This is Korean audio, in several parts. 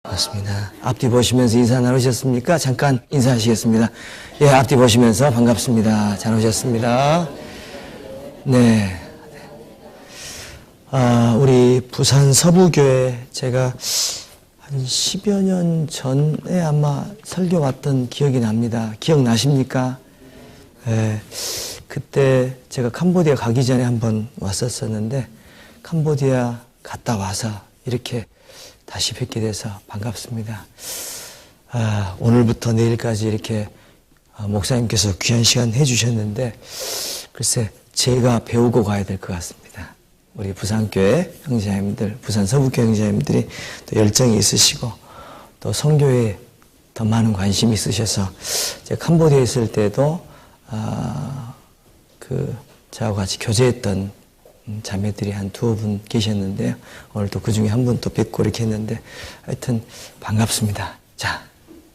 반갑습니다. 앞뒤 보시면서 인사 나누셨습니까? 잠깐 인사하시겠습니다. 예, 앞뒤 보시면서 반갑습니다. 잘 오셨습니다. 네. 우리 부산 서부교회 제가 한 10여 년 전에 아마 설교 왔던 기억이 납니다. 기억나십니까? 예, 그때 제가 캄보디아 가기 전에 한번 왔었었는데 캄보디아 갔다 와서 이렇게 다시 뵙게 돼서 반갑습니다. 오늘부터 내일까지 이렇게 목사님께서 귀한 시간 해주셨는데 글쎄 제가 배우고 가야 될 것 같습니다. 우리 부산교회 형제자매들, 부산 서부교회 형제자매들이 또 열정이 있으시고 또 선교에 더 많은 관심이 있으셔서 제가 캄보디아에 있을 때도 저하고 같이 교제했던 자매들이 한 두어 분 계셨는데요. 오늘 또 그 중에 한 분 또 뵙고 이렇게 했는데 하여튼 반갑습니다. 자,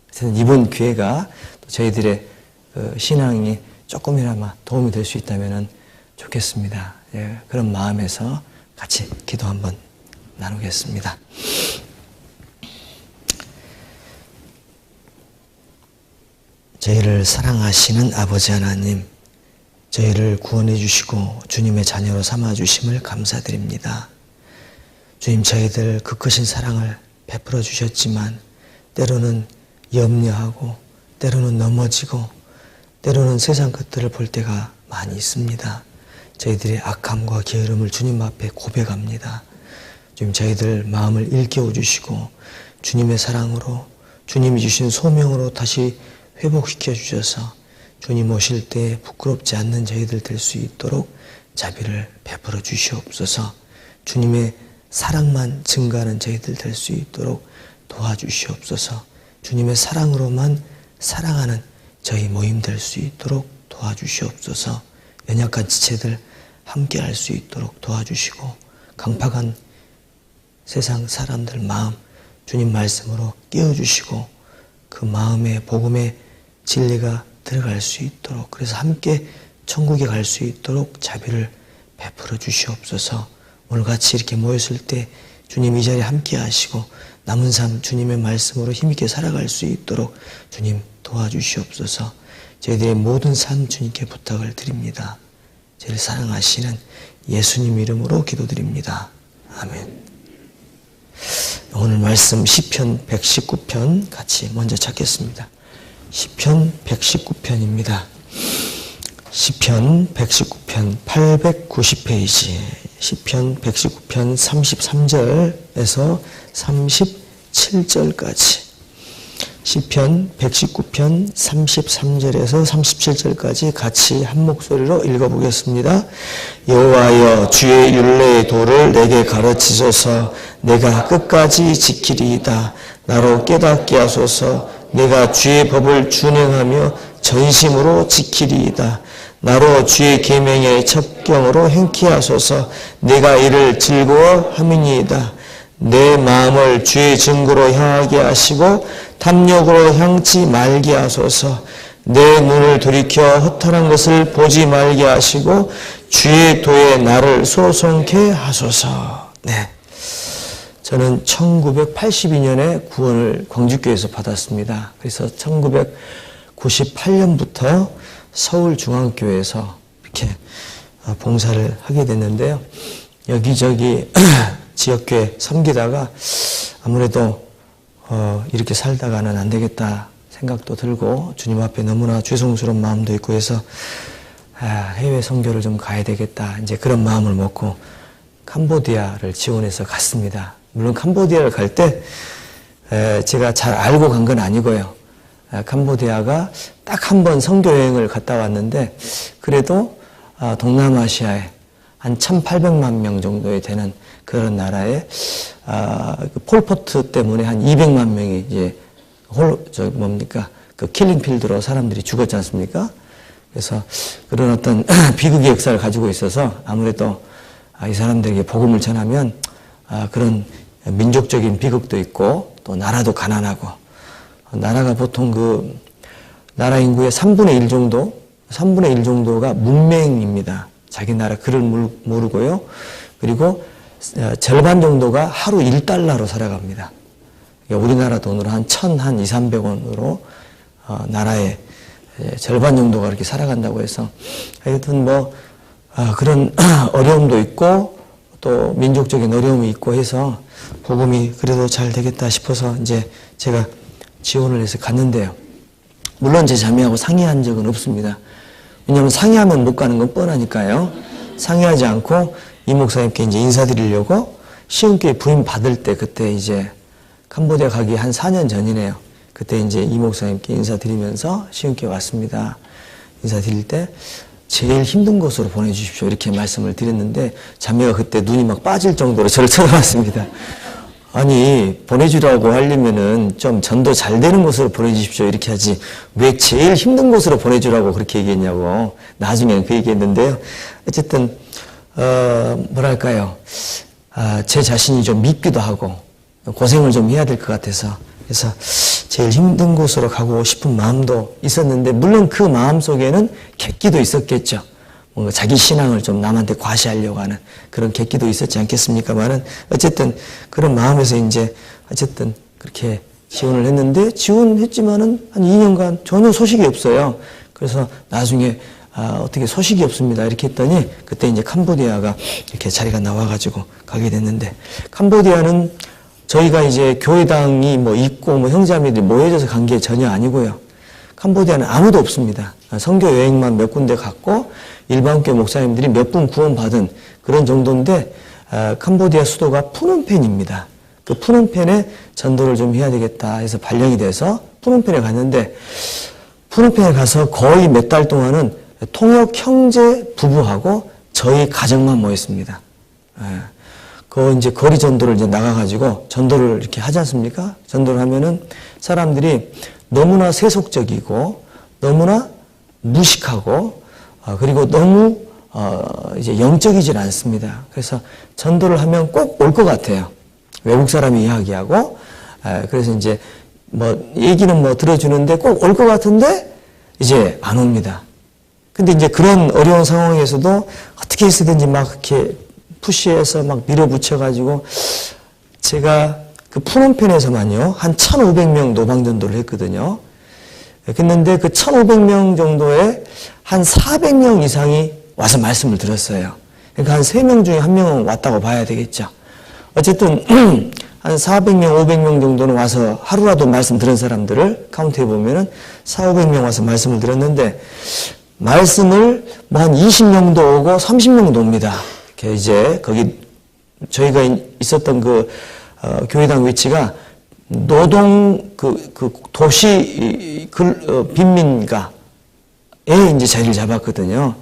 하여튼 이번 기회가 또 저희들의 신앙이 조금이나마 도움이 될 수 있다면 좋겠습니다. 예, 그런 마음에서 같이 기도 한번 나누겠습니다. 저희를 사랑하시는 아버지 하나님, 저희를 구원해 주시고 주님의 자녀로 삼아 주심을 감사드립니다. 주님, 저희들 그 크신 사랑을 베풀어 주셨지만 때로는 염려하고 때로는 넘어지고 때로는 세상 것들을 볼 때가 많이 있습니다. 저희들의 악함과 게으름을 주님 앞에 고백합니다. 주님, 저희들 마음을 일깨워 주시고 주님의 사랑으로 주님이 주신 소명으로 다시 회복시켜 주셔서 주님 오실 때 부끄럽지 않는 저희들 될 수 있도록 자비를 베풀어 주시옵소서. 주님의 사랑만 증가하는 저희들 될 수 있도록 도와주시옵소서. 주님의 사랑으로만 사랑하는 저희 모임 될 수 있도록 도와주시옵소서. 연약한 지체들 함께 할 수 있도록 도와주시고 강팍한 세상 사람들 마음 주님 말씀으로 깨워주시고 그 마음에 복음의 진리가 들어갈 수 있도록, 그래서 함께 천국에 갈 수 있도록 자비를 베풀어 주시옵소서. 오늘같이 이렇게 모였을 때 주님 이 자리에 함께 하시고 남은 삶 주님의 말씀으로 힘있게 살아갈 수 있도록 주님 도와주시옵소서. 저희들의 모든 삶 주님께 부탁을 드립니다. 저희를 사랑하시는 예수님 이름으로 기도드립니다. 아멘. 오늘 말씀 시편 119편 같이 먼저 찾겠습니다. 시편 119편입니다. 시편 119편 890페이지, 시편 119편 33절에서 37절까지, 시편 119편 33절에서 37절까지 같이 한 목소리로 읽어보겠습니다. 여호와여, 주의 율례의 도를 내게 가르치소서. 내가 끝까지 지키리이다. 나로 깨닫게 하소서. 내가 주의 법을 준행하며 전심으로 지키리이다. 나로 주의 계명의 첩경으로 행케 하소서. 내가 이를 즐거워함이니이다. 내 마음을 주의 증거로 향하게 하시고 탐욕으로 향치 말게 하소서. 내 눈을 돌이켜 허탄한 것을 보지 말게 하시고 주의 도에 나를 소송케 하소서. 네. 저는 1982년에 구원을 광주교회에서 받았습니다. 그래서 1998년부터 서울중앙교회에서 이렇게 봉사를 하게 됐는데요. 여기저기 지역교회 섬기다가 아무래도 이렇게 살다가는 안 되겠다 생각도 들고 주님 앞에 너무나 죄송스러운 마음도 있고 해서 해외 선교를 좀 가야 되겠다, 이제 그런 마음을 먹고 캄보디아를 지원해서 갔습니다. 물론 캄보디아를 갈 때 제가 잘 알고 간 건 아니고요. 캄보디아가 딱 한 번 선교 여행을 갔다 왔는데 그래도 동남아시아에 한 1,800만 명 정도에 되는 그런 나라에 폴포트 때문에 한 200만 명이 이제 그 킬링필드로 사람들이 죽었지 않습니까? 그래서 그런 어떤 비극의 역사를 가지고 있어서 아무래도 이 사람들에게 복음을 전하면 그런 민족적인 비극도 있고 또 나라도 가난하고, 나라가 보통 나라 인구의 3분의 1 정도가 문맹입니다. 자기 나라 글을 모르고요. 그리고 절반 정도가 하루 $1로 살아갑니다. 우리나라 돈으로 한 200-300원으로 나라의 절반 정도가 그렇게 살아간다고 해서 하여튼 그런 어려움도 있고 또 민족적인 어려움이 있고 해서 복음이 그래도 잘 되겠다 싶어서 이제 제가 지원을 해서 갔는데요. 물론 제 자매하고 상의한 적은 없습니다. 왜냐하면 상의하면 못 가는 건 뻔하니까요. 상의하지 않고 이 목사님께 이제 인사드리려고 시흥교회 부임 받을 때 그때 이제 캄보디아 가기 한 4년 전이네요. 그때 이제 이 목사님께 인사드리면서 시흥교회 왔습니다. 인사드릴 때 제일 힘든 곳으로 보내주십시오. 이렇게 말씀을 드렸는데 자매가 그때 눈이 막 빠질 정도로 저를 쳐다봤습니다. 아니 보내주라고 하려면은 좀 전도 잘 되는 곳으로 보내주십시오 이렇게 하지 왜 제일 힘든 곳으로 보내주라고 그렇게 얘기했냐고 나중에는 그 얘기했는데요. 어쨌든 뭐랄까요, 제 자신이 좀 밉기도 하고 고생을 좀 해야 될 것 같아서 그래서 제일 힘든 곳으로 가고 싶은 마음도 있었는데 물론 그 마음 속에는 객기도 있었겠죠. 뭔가 자기 신앙을 좀 남한테 과시하려고 하는 그런 객기도 있었지 않겠습니까만은 어쨌든 그런 마음에서 이제 어쨌든 그렇게 지원을 했는데 지원했지만은 한 2년간 전혀 소식이 없어요. 그래서 나중에 어떻게 소식이 없습니다 이렇게 했더니 그때 이제 캄보디아가 이렇게 자리가 나와가지고 가게 됐는데 캄보디아는 저희가 이제 교회당이 있고 형제자매들이 모여져서 간 게 전혀 아니고요. 캄보디아는 아무도 없습니다. 선교 여행만 몇 군데 갔고 일반교회 목사님들이 몇 분 구원받은 그런 정도인데 캄보디아 수도가 푸놈펜입니다. 그 푸놈펜에 전도를 좀 해야 되겠다 해서 발령이 돼서 푸놈펜에 갔는데 푸놈펜에 가서 거의 몇 달 동안은 통역 형제 부부하고 저희 가정만 모였습니다. 그 이제 거리 전도를 이제 나가가지고 전도를 이렇게 하지 않습니까? 전도를 하면은 사람들이 너무나 세속적이고 너무나 무식하고 그리고 너무 이제 영적이질 않습니다. 그래서 전도를 하면 꼭 올 것 같아요. 외국 사람이 이야기하고 그래서 이제 얘기는 들어주는데 꼭 올 것 같은데 이제 안 옵니다. 근데 이제 그런 어려운 상황에서도 어떻게 해서든지 막 이렇게 푸시해서 막 밀어붙여가지고 제가 그 푸놈펜에서만요 한 1,500명 노방전도를 했거든요. 그랬는데 그 1,500명 정도에 한 400명 이상이 와서 말씀을 들었어요. 그러니까 한 3명 중에 1명은 왔다고 봐야 되겠죠. 어쨌든 한 400명, 500명 정도는 와서 하루라도 말씀 들은 사람들을 카운트해 보면은 400~500명 와서 말씀을 들었는데 말씀을 한 20명도 오고 30명도 옵니다. 이제 거기 저희가 있었던 그 교회당 위치가 노동 그 도시 빈민가에 이제 자리를 잡았거든요.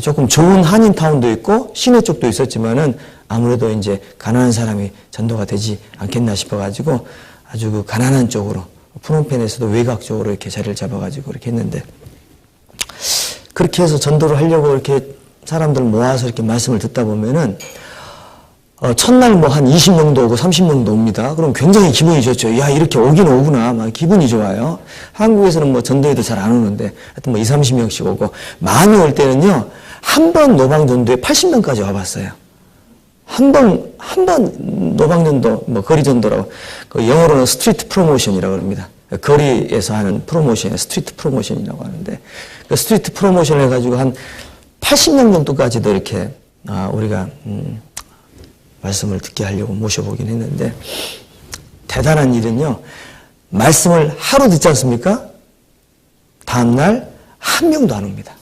조금 좋은 한인타운도 있고 시내 쪽도 있었지만은 아무래도 이제 가난한 사람이 전도가 되지 않겠나 싶어가지고 아주 그 가난한 쪽으로 푸놈펜에서도 외곽 쪽으로 이렇게 자리를 잡아가지고 이렇게 했는데 그렇게 해서 전도를 하려고 이렇게 사람들 모아서 이렇게 말씀을 듣다 보면은 첫날 한 20명도 오고 30명도 옵니다. 그럼 굉장히 기분이 좋죠. 야, 이렇게 오긴 오구나. 막 기분이 좋아요. 한국에서는 전도에도 잘 안 오는데 하여튼 20~30명씩 오고 많이 올 때는요. 한 번 노방 전도에 80명까지 와봤어요. 한 번 노방 전도 거리 전도라고 그 영어로는 스트리트 프로모션이라고 합니다. 거리에서 하는 프로모션, 스트리트 프로모션이라고 하는데 그 스트리트 프로모션을 해가지고 한 80명 정도까지도 이렇게 우리가 말씀을 듣게 하려고 모셔보긴 했는데 대단한 일은요. 말씀을 하루 듣지 않습니까? 다음날 한 명도 안 옵니다.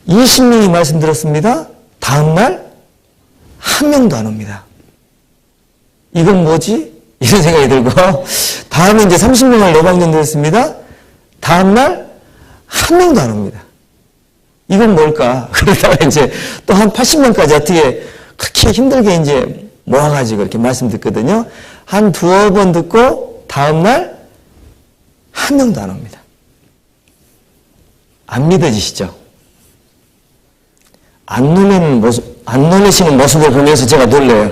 20명이 말씀 들었습니다. 다음날 한 명도 안 옵니다. 이건 뭐지? 이런 생각이 들고 다음에 이제 30명을 노방전 들었습니다. 다음날 한 명도 안 옵니다. 이건 뭘까? 그러다가 이제 또 한 80명까지 어떻게 그렇게 힘들게 이제 모아가지고 이렇게 말씀 듣거든요. 한 2~번 듣고 다음날 한 명도 안 옵니다. 안 믿어지시죠? 안 놀라시는 모습을 보면서 제가 놀래요.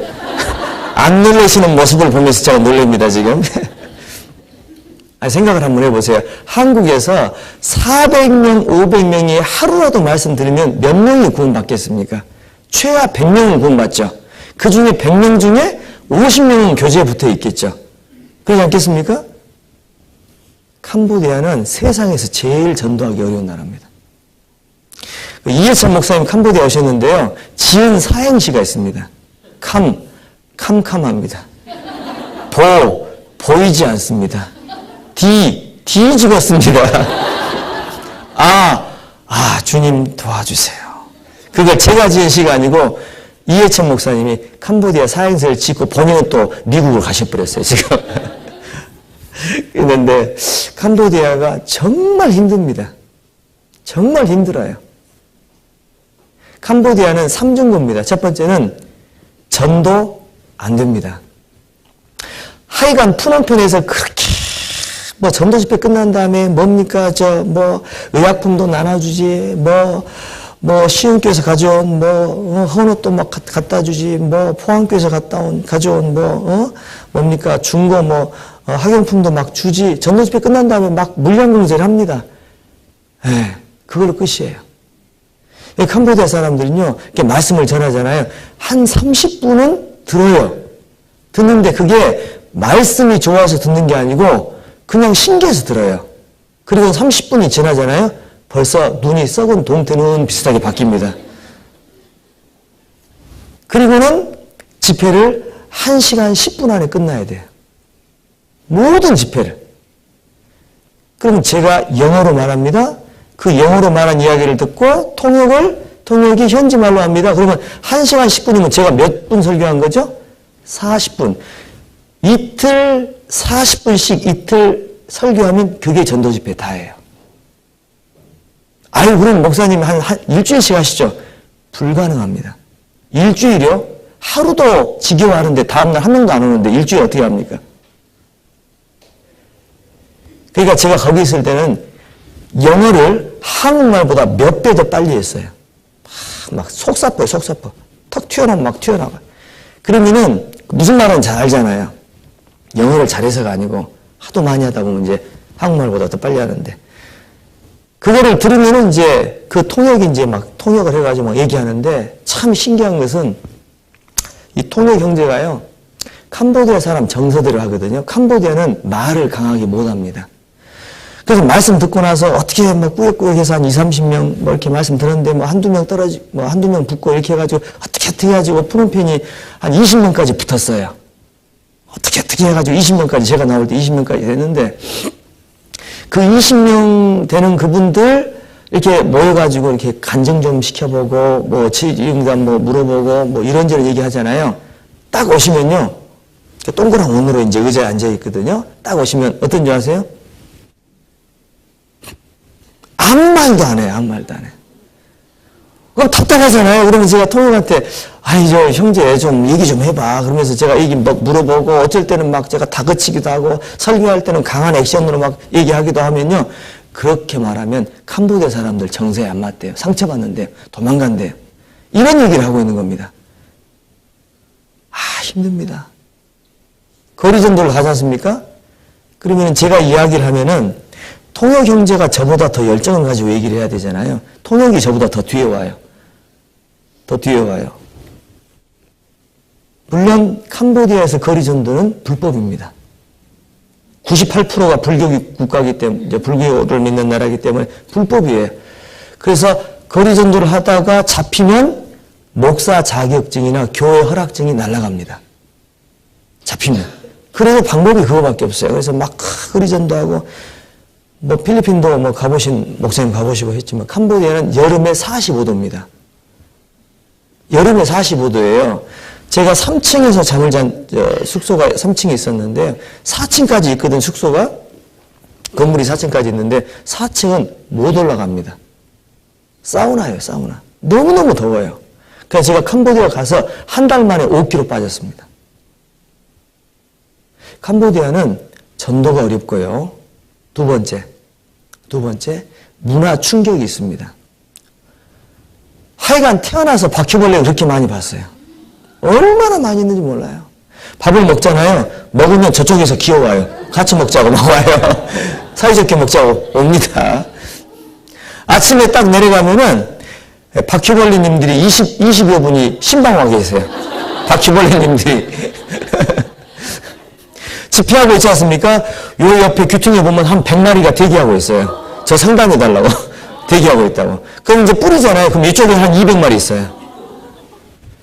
안 놀라시는 모습을 보면서 제가 놀랍니다, 지금. 생각을 한번 해보세요. 한국에서 400명, 500명이 하루라도 말씀 들으면 몇 명이 구원받겠습니까? 최하 100명은 구원받죠. 그 중에 100명 중에 50명은 교재에 붙어 있겠죠. 그렇지 않겠습니까? 캄보디아는 세상에서 제일 전도하기 어려운 나라입니다. 이해찬 목사님 캄보디아 오셨는데요. 지은 사행시가 있습니다. 캄캄합니다. 보이지 않습니다. 뒤집었습니다. 주님 도와주세요. 그걸 제가 지은 시가 아니고 이해찬 목사님이 캄보디아 사행시를 짓고 본인은 또 미국으로 가셔버렸어요, 지금. 그런데 캄보디아가 정말 힘듭니다. 정말 힘들어요. 캄보디아는 3중고입니다. 첫 번째는 전도 안 됩니다. 하여간 푸놈펜에서 그렇게 전도 집회 끝난 다음에 뭡니까 의약품도 나눠주지 시흥교에서 가져온 헌옷도 막 갖다 주지 포항교에서 가져온 뭡니까 중고 학용품도 막 주지. 전도 집회 끝난 다음에 막 물량공제를 합니다. 그걸로 끝이에요. 캄보디아 사람들은요, 이렇게 말씀을 전하잖아요. 한 30분은 들어요. 듣는데 그게 말씀이 좋아서 듣는 게 아니고 그냥 신기해서 들어요. 그리고 30분이 지나잖아요. 벌써 눈이 썩은 동태눈 비슷하게 바뀝니다. 그리고는 집회를 1시간 10분 안에 끝나야 돼요. 모든 집회를. 그럼 제가 영어로 말합니다. 그 영어로 말한 이야기를 듣고 통역이 현지말로 합니다. 그러면 1시간 10분이면 제가 몇 분 설교한 거죠? 40분. 이틀 40분씩 이틀 설교하면 그게 전도집회 다예요. 그럼 목사님 한 일주일씩 하시죠? 불가능합니다. 일주일이요? 하루도 지겨워하는데 다음날 한 명도 안 오는데 일주일 어떻게 합니까? 그러니까 제가 거기 있을 때는 영어를 한국말보다 몇 배 더 빨리 했어요. 막 속사포. 턱 튀어나오면 막 튀어나와요. 그러면은 무슨 말은 잘 알잖아요. 영어를 잘해서가 아니고 하도 많이 하다 보면 이제 한국말보다 더 빨리 하는데 그거를 들으면은 이제 그 통역이 이제 막 통역을 해가지고 막 얘기하는데 참 신기한 것은 이 통역 형제가요. 캄보디아 사람 정서대로 하거든요. 캄보디아는 말을 강하게 못합니다. 그래서 말씀 듣고 나서 어떻게 꾸역꾸역해서 한 20-30명 이렇게 말씀 들었는데 한두 명 한두 명 붙고 이렇게 해가지고 어떻게 해가지고 푸놈펜이 한 20명까지 붙었어요. 어떻게 해가지고 20명까지 제가 나올 때 20명까지 됐는데 그 20명 되는 그분들 이렇게 모여가지고 이렇게 간증 좀 시켜보고 지임담 물어보고 이런저런 얘기하잖아요. 딱 오시면요. 동그란 원으로 이제 의자에 앉아 있거든요. 딱 오시면 어떤 줄 아세요? 아무 말도 안 해요. 그럼 답답하잖아요. 그러면 제가 통역한테 형제 좀 얘기 좀 해봐. 그러면서 제가 얘기 물어보고 어쩔 때는 막 제가 다그치기도 하고 설교할 때는 강한 액션으로 막 얘기하기도 하면요. 그렇게 말하면 캄보디아 사람들 정서에 안 맞대요. 상처받는데요. 도망간대요. 이런 얘기를 하고 있는 겁니다. 힘듭니다. 거리 전도를 하지 않습니까? 그러면 제가 이야기를 하면은 통역 형제가 저보다 더 열정을 가지고 얘기를 해야 되잖아요. 통역이 저보다 더 뒤에 와요. 물론 캄보디아에서 거리 전도는 불법입니다. 98%가 불교 국가이기 때문에 불교를 믿는 나라이기 때문에 불법이에요. 그래서 거리 전도를 하다가 잡히면 목사 자격증이나 교회 허락증이 날아갑니다. 잡히면. 그래서 방법이 그거밖에 없어요. 그래서 막 거리 전도하고 필리핀도 목사님 가보시고 했지만 캄보디아는 여름에 45도입니다. 여름에 45도예요. 제가 3층에서 잠을 잔 숙소가 3층에 있었는데 4층까지 있거든 숙소가. 건물이 4층까지 있는데 4층은 못 올라갑니다. 사우나예요. 너무너무 더워요. 그래서 제가 캄보디아 가서 한 달 만에 5kg 빠졌습니다. 캄보디아는 전도가 어렵고요. 두 번째 문화 충격이 있습니다. 하여간 태어나서 바퀴벌레를 그렇게 많이 봤어요. 얼마나 많이 있는지 몰라요. 밥을 먹잖아요. 먹으면 저쪽에서 기어와요. 같이 먹자고 막 와요. 사이좋게 먹자고 옵니다. 아침에 딱 내려가면은 바퀴벌레님들이 20여 분이 신방와 계세요. 바퀴벌레님들이. 집회하고 있지 않습니까? 요 옆에 규통에 보면 한 100마리가 대기하고 있어요. 저 상담해달라고. 대기하고 있다고. 그럼 이제 뿌리잖아요. 그럼 이쪽에 한 200마리 있어요.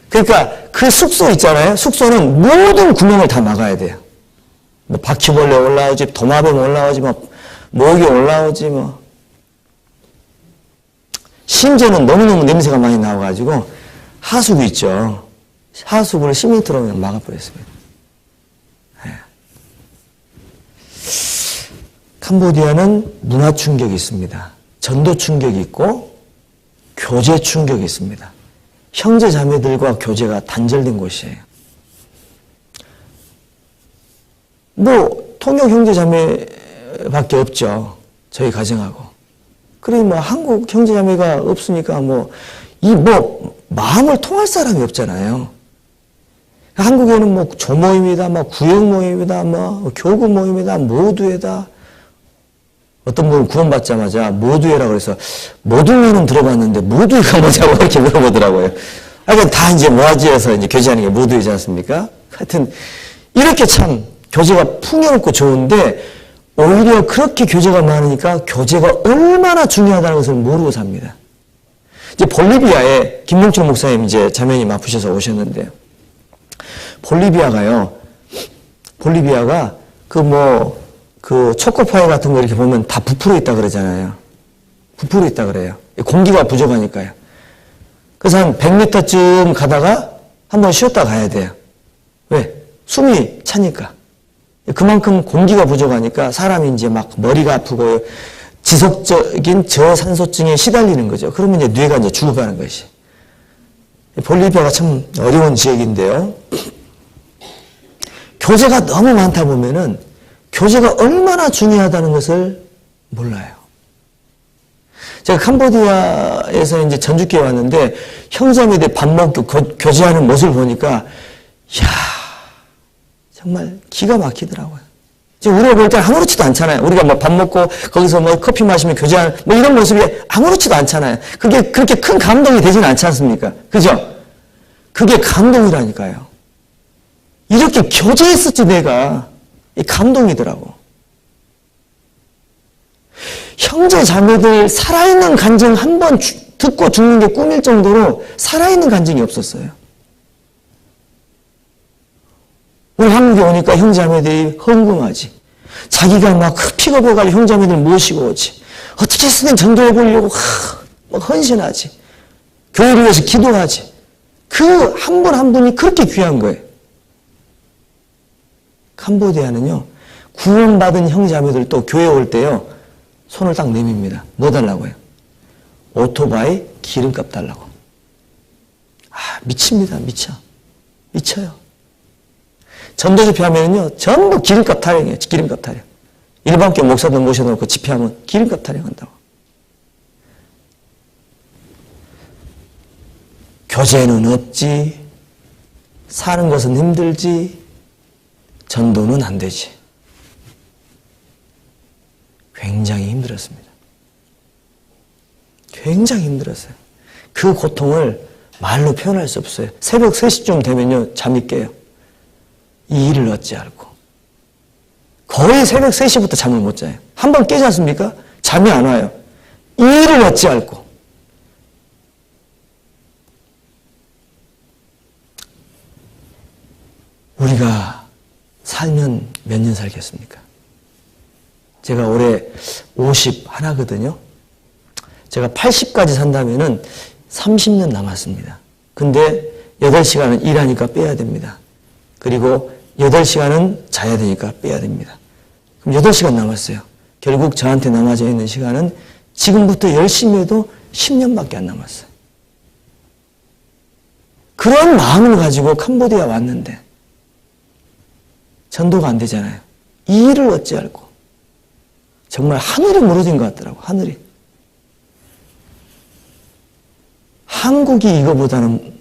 그러니까 그 숙소 있잖아요. 숙소는 모든 구멍을 다 막아야 돼요. 뭐 바퀴벌레 올라오지, 도마뱀 올라오지, 뭐 모기 올라오지, 뭐. 심지어는 너무너무 냄새가 많이 나와가지고 하수구 있죠. 하수구를 시멘트로 그냥 막아버렸습니다. 네. 캄보디아는 문화 충격이 있습니다. 전도 충격이 있고 교제 충격이 있습니다. 형제 자매들과 교제가 단절된 곳이에요. 뭐 통역 형제 자매밖에 없죠. 저희 가정하고. 그래 뭐 한국 형제 자매가 없으니까 뭐 마음을 통할 사람이 없잖아요. 한국에는 뭐 조모임이다, 뭐 구역 모임이다, 뭐 교구 모임이다, 모두에다. 어떤 분은 구원받자마자 모두회라고 해서 모두회는 들어봤는데 모두회가 뭐냐고 이렇게 물어보더라고요. 그러니까 다 이제 모아지에서 이제 교제하는 게 모두회지 않습니까? 하여튼 이렇게 참 교제가 풍요롭고 좋은데 오히려 그렇게 교제가 많으니까 교제가 얼마나 중요하다는 것을 모르고 삽니다. 이제 볼리비아에 김용철 목사님 이제 자매님 아프셔서 오셨는데 볼리비아가 그 초코파이 같은 거 이렇게 보면 다 부풀어 있다 그러잖아요. 부풀어 있다 그래요. 공기가 부족하니까요. 그래서 한 100m쯤 가다가 한번 쉬었다 가야 돼요. 왜? 숨이 차니까. 그만큼 공기가 부족하니까 사람이 이제 막 머리가 아프고 지속적인 저산소증에 시달리는 거죠. 그러면 이제 뇌가 이제 죽어가는 것이. 볼리비아가 참 어려운 지역인데요. 교제가 너무 많다 보면은 교제가 얼마나 중요하다는 것을 몰라요. 제가 캄보디아에서 이제 전주교회 왔는데 형제자매들 밥 먹고 교제하는 모습을 보니까 이야 정말 기가 막히더라고요. 지금 우리가 볼 때 아무렇지도 않잖아요. 우리가 뭐 밥 먹고 거기서 뭐 커피 마시면 교제하는 뭐 이런 모습이 아무렇지도 않잖아요. 그게 그렇게 큰 감동이 되지는 않지 않습니까? 그죠? 그게 감동이라니까요. 이렇게 교제했었지 내가. 이 감동이더라고. 형제 자매들 살아있는 간증 한 번 듣고 죽는 게 꿈일 정도로 살아있는 간증이 없었어요. 우리 한국에 오니까 형제 자매들이 헌금하지. 자기가 막 픽업해가지고 형제 자매들 모시고 오지. 어떻게 해서든 전도해 보려고 막 헌신하지. 교회를 위해서 기도하지. 그 한 분 한 분이 그렇게 귀한 거예요. 캄보디아는요, 구원받은 형제자매들도 교회 올 때요, 손을 딱 내밉니다. 뭐 달라고요? 오토바이 기름값 달라고. 미칩니다. 미쳐요. 전도 집회하면요, 전부 기름값 타령이에요. 기름값 타령. 일반교 목사들 모셔놓고 집회하면 기름값 타령한다고. 교제는 없지, 사는 것은 힘들지, 전도는 안 되지. 굉장히 힘들었습니다. 굉장히 힘들었어요. 그 고통을 말로 표현할 수 없어요. 새벽 3시쯤 되면요, 잠이 깨요. 이 일을 어찌 알고. 거의 새벽 3시부터 잠을 못 자요. 한 번 깨지 않습니까? 잠이 안 와요. 이 일을 어찌 알고. 우리가 살면 몇 년 살겠습니까? 제가 올해 51거든요. 제가 80까지 산다면은 30년 남았습니다. 근데 8시간은 일하니까 빼야 됩니다. 그리고 8시간은 자야 되니까 빼야 됩니다. 그럼 8시간 남았어요. 결국 저한테 남아져 있는 시간은 지금부터 열심히 해도 10년밖에 안 남았어요. 그런 마음을 가지고 캄보디아 왔는데 전도가 안 되잖아요. 이 일을 어찌 알고. 정말 하늘이 무너진 것 같더라고. 하늘이. 한국이 이거보다는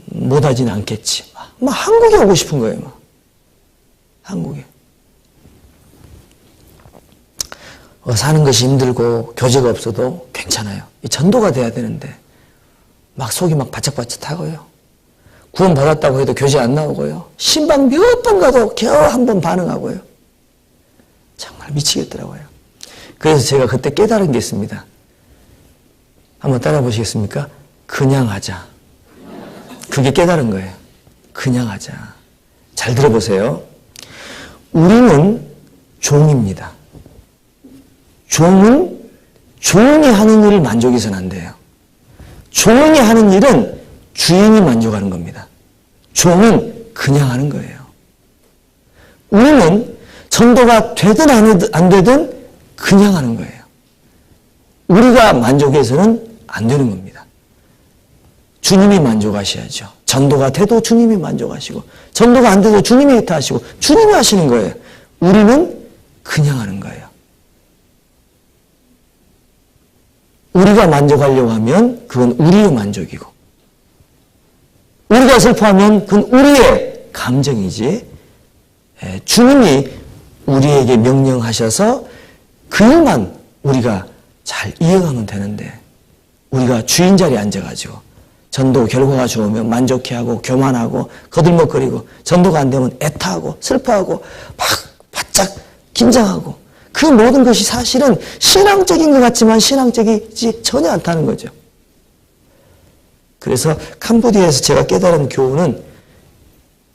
못하지는 않겠지. 막 한국에 오고 싶은 거예요. 막. 한국에. 사는 것이 힘들고 교제가 없어도 괜찮아요. 이 전도가 돼야 되는데 막 속이 막 바짝바짝하고요. 구원 받았다고 해도 교제 안 나오고요. 신방 몇 번 가도 겨우 한 번 반응하고요. 정말 미치겠더라고요. 그래서 제가 그때 깨달은 게 있습니다. 한번 따라 보시겠습니까? 그냥 하자. 그게 깨달은 거예요. 그냥 하자. 잘 들어보세요. 우리는 종입니다. 종은 종이 하는 일을 만족해서는 안 돼요. 종이 하는 일은 주인이 만족하는 겁니다. 종은 그냥 하는 거예요. 우리는 전도가 되든 안 되든 그냥 하는 거예요. 우리가 만족해서는 안 되는 겁니다. 주님이 만족하셔야죠. 전도가 돼도 주님이 만족하시고 전도가 안 돼도 주님이 해타하시고 주님이 하시는 거예요. 우리는 그냥 하는 거예요. 우리가 만족하려고 하면 그건 우리의 만족이고 우리가 슬퍼하면 그건 우리의 감정이지 주님이 우리에게 명령하셔서 그 일만 우리가 잘 이해하면 되는데 우리가 주인 자리에 앉아가지고 전도 결과가 좋으면 만족해하고 교만하고 거들먹거리고 전도가 안 되면 애타하고 슬퍼하고 막 바짝 긴장하고 그 모든 것이 사실은 신앙적인 것 같지만 신앙적이지 전혀 않다는 거죠. 그래서 캄보디아에서 제가 깨달은 교훈은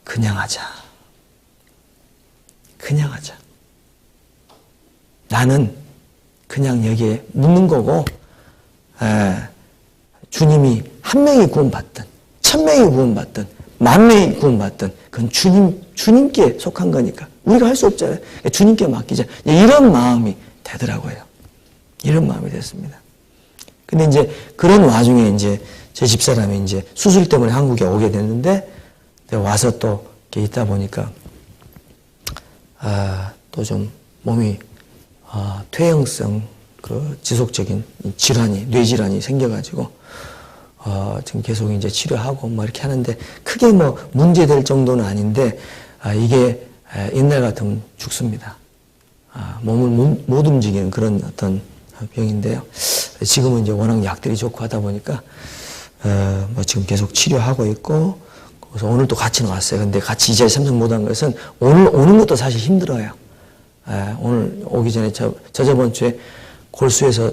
그냥 하자. 그냥 하자. 나는 그냥 여기에 묻는 거고 주님이 한 명이 구원받든 1000명이 구원받든 10,000명이 구원받든 그건 주님께 속한 거니까 우리가 할 수 없잖아요. 주님께 맡기자. 이런 마음이 되더라고요. 이런 마음이 됐습니다. 근데 이제 그런 와중에 이제 제 집사람이 이제 수술 때문에 한국에 오게 됐는데 와서 또 이렇게 있다 보니까 또 좀 몸이 퇴행성 그 지속적인 질환이 뇌질환이 생겨가지고 지금 계속 이제 치료하고 뭐 이렇게 하는데 크게 뭐 문제될 정도는 아닌데 이게 옛날 같으면 죽습니다. 몸을 못 움직이는 그런 어떤 병인데요. 지금은 이제 워낙 약들이 좋고 하다 보니까 뭐 지금 계속 치료하고 있고 그래서 오늘 또 같이 나왔어요. 근데 같이 이 자리에 참석 못한 것은 오늘 오는 것도 사실 힘들어요. 오늘 오기 전에 저번 주에 골수에서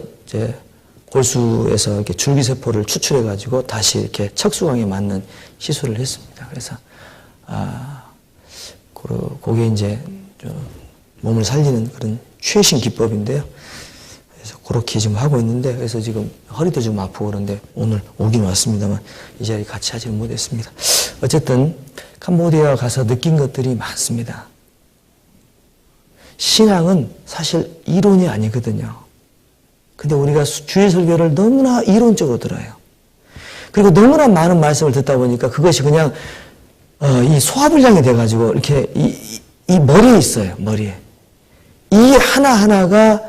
이렇게 줄기세포를 추출해가지고 다시 이렇게 척수강에 맞는 시술을 했습니다. 그래서, 그게 이제, 몸을 살리는 그런 최신 기법인데요. 그래서 그렇게 지금 하고 있는데, 그래서 지금 허리도 좀 아프고 그런데 오늘 오긴 왔습니다만 이 자리 같이 하지는 못했습니다. 어쨌든, 캄보디아 가서 느낀 것들이 많습니다. 신앙은 사실 이론이 아니거든요. 근데 우리가 주일 설교를 너무나 이론적으로 들어요. 그리고 너무나 많은 말씀을 듣다 보니까 그것이 그냥 이 소화불량이 돼가지고 이렇게 이 머리에 있어요. 머리에. 이 하나하나가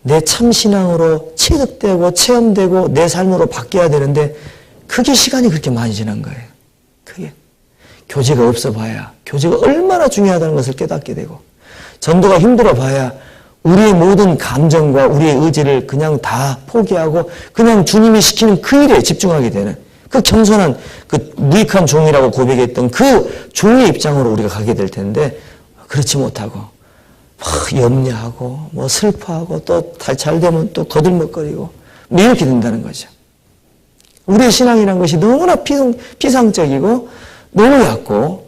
내 참신앙으로 체득되고 체험되고 내 삶으로 바뀌어야 되는데 그게 시간이 그렇게 많이 지난 거예요. 그게 교제가 없어 봐야 교제가 얼마나 중요하다는 것을 깨닫게 되고 전도가 힘들어 봐야 우리의 모든 감정과 우리의 의지를 그냥 다 포기하고 그냥 주님이 시키는 그 일에 집중하게 되는 그 겸손한 그 무익한 종이라고 고백했던 그 종의 입장으로 우리가 가게 될 텐데 그렇지 못하고 막 염려하고 뭐 슬퍼하고 또 잘 되면 또 거들먹거리고 뭐 이렇게 된다는 거죠. 우리의 신앙이라는 것이 너무나 피상적이고 너무 얕고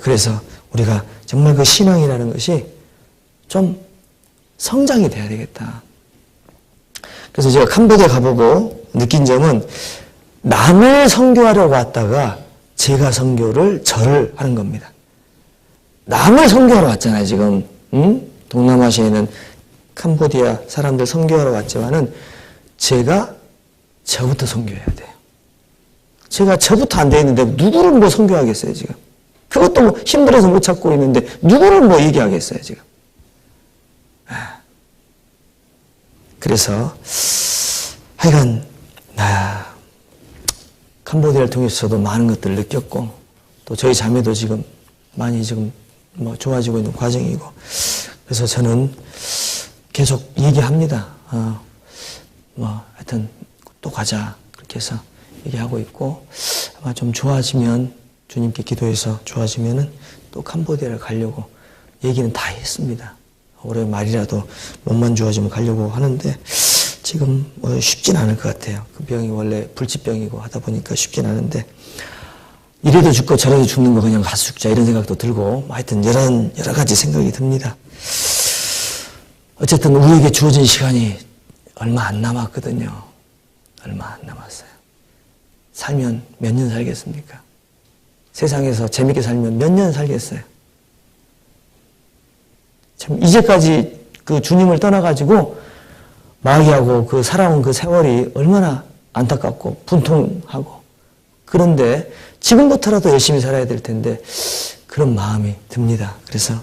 그래서 우리가 정말 그 신앙이라는 것이 좀 성장이 돼야 되겠다. 그래서 제가 캄보디아 가보고 느낀 점은 남을 선교하려고 왔다가 제가 저를 하는 겁니다. 남을 선교하러 왔잖아요, 지금. 동남아시아에는 캄보디아 사람들 선교하러 왔지만은 제가 저부터 선교해야 돼요. 제가 저부터 안 돼 있는데 누구를 뭐 선교하겠어요, 지금. 그것도 뭐 힘들어서 못 찾고 있는데 누구를 뭐 얘기하겠어요, 지금. 그래서 하여간 캄보디아를 통해서 저도 많은 것들을 느꼈고 또 저희 자매도 지금 많이 지금 뭐 좋아지고 있는 과정이고 그래서 저는 계속 얘기합니다. 뭐 하여튼 또 가자 그렇게 해서 얘기하고 있고 아마 좀 좋아지면 주님께 기도해서 좋아지면은 또 캄보디아를 가려고 얘기는 다 했습니다. 올해 말이라도 몸만 좋아지면 가려고 하는데 지금 뭐 쉽진 않을 것 같아요. 그 병이 원래 불치병이고 하다 보니까 쉽진 않은데 이래도 죽고 저래도 죽는 거 그냥 가서 죽자 이런 생각도 들고 하여튼 여러 가지 생각이 듭니다. 어쨌든 우리에게 주어진 시간이 얼마 안 남았거든요. 얼마 안 남았어요. 살면 몇 년 살겠습니까? 세상에서 재밌게 살면 몇 년 살겠어요? 참 이제까지 그 주님을 떠나가지고 마귀하고 그 살아온 그 세월이 얼마나 안타깝고 분통하고 그런데 지금부터라도 열심히 살아야 될 텐데 그런 마음이 듭니다. 그래서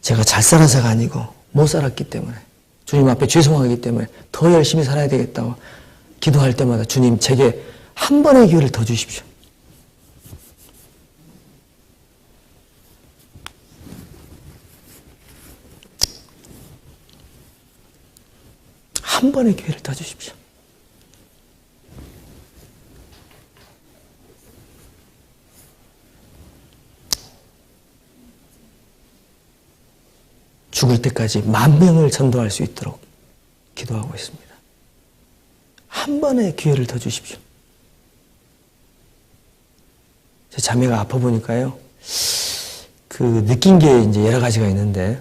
제가 잘 살아서가 아니고 못 살았기 때문에 주님 앞에 죄송하기 때문에 더 열심히 살아야 되겠다고 기도할 때마다 주님 제게 한 번의 기회를 더 주십시오. 한 번의 기회를 더 주십시오. 죽을 때까지 10,000명을 전도할 수 있도록 기도하고 있습니다. 한 번의 기회를 더 주십시오. 제 자매가 아파 보니까요, 그 느낀 게 이제 여러 가지가 있는데,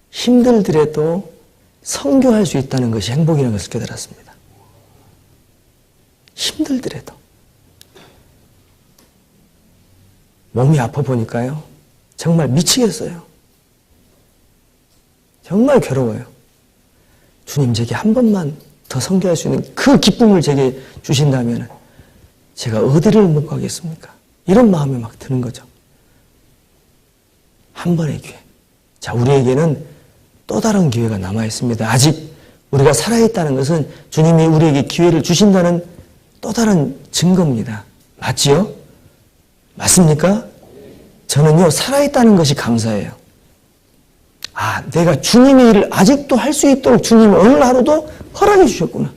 힘들더라도 선교할 수 있다는 것이 행복이라는 것을 깨달았습니다. 힘들더라도. 몸이 아파 보니까요, 정말 미치겠어요. 정말 괴로워요. 주님, 제게 한 번만 더 선교할 수 있는 그 기쁨을 제게 주신다면 제가 어디를 못 가겠습니까? 이런 마음이 막 드는 거죠. 한 번의 기회. 자, 우리에게는 또 다른 기회가 남아 있습니다. 아직 우리가 살아있다는 것은 주님이 우리에게 기회를 주신다는 또 다른 증거입니다. 맞지요? 맞습니까? 저는요, 살아있다는 것이 감사해요. 아, 내가 주님의 일을 아직도 할 수 있도록 주님이 오늘 하루도 허락해 주셨구나.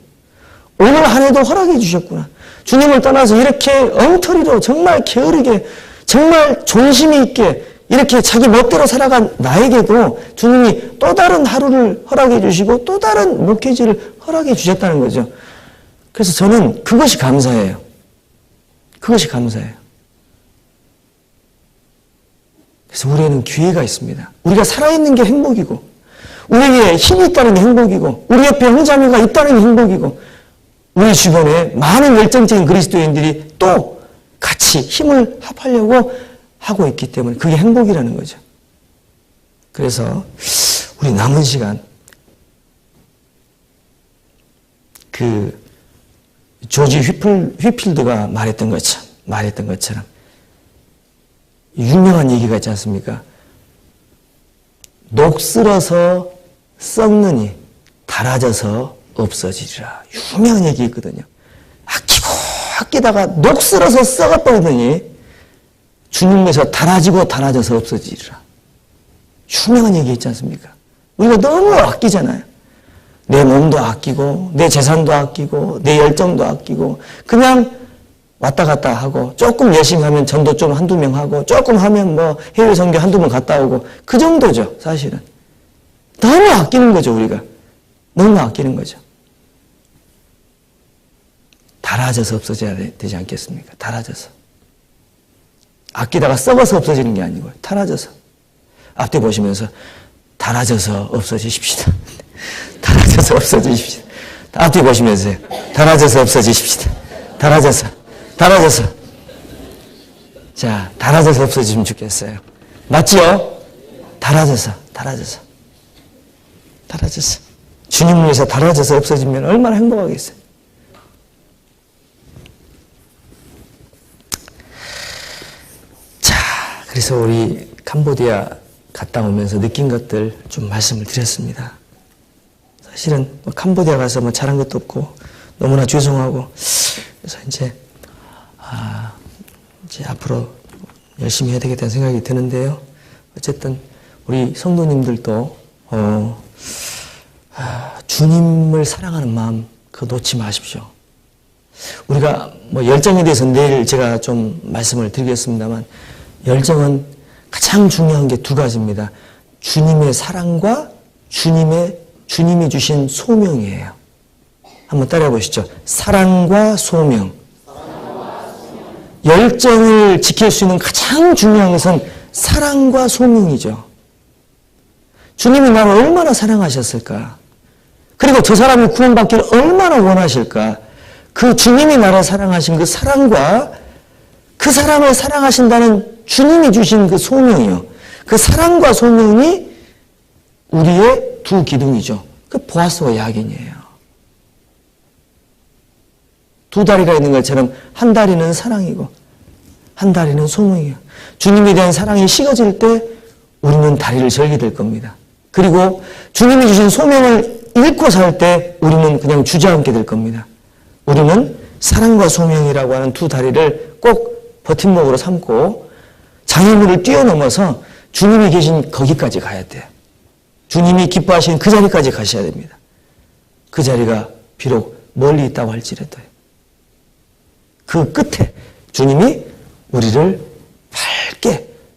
오늘 한 해도 허락해 주셨구나. 주님을 떠나서 이렇게 엉터리로 정말 게으르게 정말 존심이 있게 이렇게 자기 멋대로 살아간 나에게도 주님이 또 다른 하루를 허락해 주시고 또 다른 목회지를 허락해 주셨다는 거죠. 그래서 저는 그것이 감사해요. 그것이 감사해요. 그래서 우리에는 기회가 있습니다. 우리가 살아있는 게 행복이고 우리에게 힘이 있다는 게 행복이고 우리 옆에 형제자매가 있다는 게 행복이고 우리 주변에 많은 열정적인 그리스도인들이 또 같이 힘을 합하려고 하고 있기 때문에 그게 행복이라는 거죠. 그래서 우리 남은 시간 그 조지 휘필드가 말했던 것처럼 유명한 얘기가 있지 않습니까? 녹슬어서 썩느니 닳아져서 없어지리라. 유명한 얘기 있거든요. 아끼다가 녹슬어서 썩어버리더니 주님께서 닳아져서 없어지리라. 유명한 얘기 있지 않습니까? 우리가 너무 아끼잖아요. 내 몸도 아끼고 내 재산도 아끼고 내 열정도 아끼고 그냥 왔다 갔다 하고 조금 열심히 하면 전도 좀 한두 명 하고 조금 하면 뭐 해외 선교 한두 번 갔다 오고 그 정도죠. 사실은. 너무 아끼는 거죠. 우리가. 너무 아끼는 거죠. 닳아져서 없어져야 되지 않겠습니까? 닳아져서. 아끼다가 썩어서 없어지는 게 아니고 닳아져서. 앞뒤 보시면서 닳아져서 없어지십시다. 닳아져서 없어지십시다. 앞뒤 보시면서요. 닳아져서 없어지십시다. 닳아져서. 자, 닳아져서 없어지면 좋겠어요. 맞지요? 닳아져서. 주님을 위해서 닳아져서 없어지면 얼마나 행복하겠어요. 자, 그래서 우리 캄보디아 갔다 오면서 느낀 것들 좀 말씀을 드렸습니다. 사실은 뭐 캄보디아 가서 뭐 잘한 것도 없고 너무나 죄송하고 그래서 이제 앞으로 열심히 해야 되겠다는 생각이 드는데요. 어쨌든 우리 성도님들도 주님을 사랑하는 마음 그거 놓지 마십시오. 우리가 뭐 열정에 대해서 내일 제가 좀 말씀을 드리겠습니다만 열정은 가장 중요한 게 두 가지입니다. 주님의 사랑과 주님이 주신 소명이에요. 한번 따라해 보시죠. 사랑과 소명. 열정을 지킬 수 있는 가장 중요한 것은 사랑과 소명이죠. 주님이 나를 얼마나 사랑하셨을까? 그리고 저 사람이 구원받기를 얼마나 원하실까? 그 주님이 나를 사랑하신 그 사랑과 그 사람을 사랑하신다는 주님이 주신 그 소명이요. 그 사랑과 소명이 우리의 두 기둥이죠. 그 보아스와 야긴이에요. 두 다리가 있는 것처럼 한 다리는 사랑이고 한 다리는 소명이에요. 주님에 대한 사랑이 식어질 때 우리는 다리를 절게 될 겁니다. 그리고 주님이 주신 소명을 잃고 살 때 우리는 그냥 주저앉게 될 겁니다. 우리는 사랑과 소명이라고 하는 두 다리를 꼭 버팀목으로 삼고 장애물을 뛰어넘어서 주님이 계신 거기까지 가야 돼요. 주님이 기뻐하시는 그 자리까지 가셔야 됩니다. 그 자리가 비록 멀리 있다고 할지라도요. 그 끝에 주님이 우리를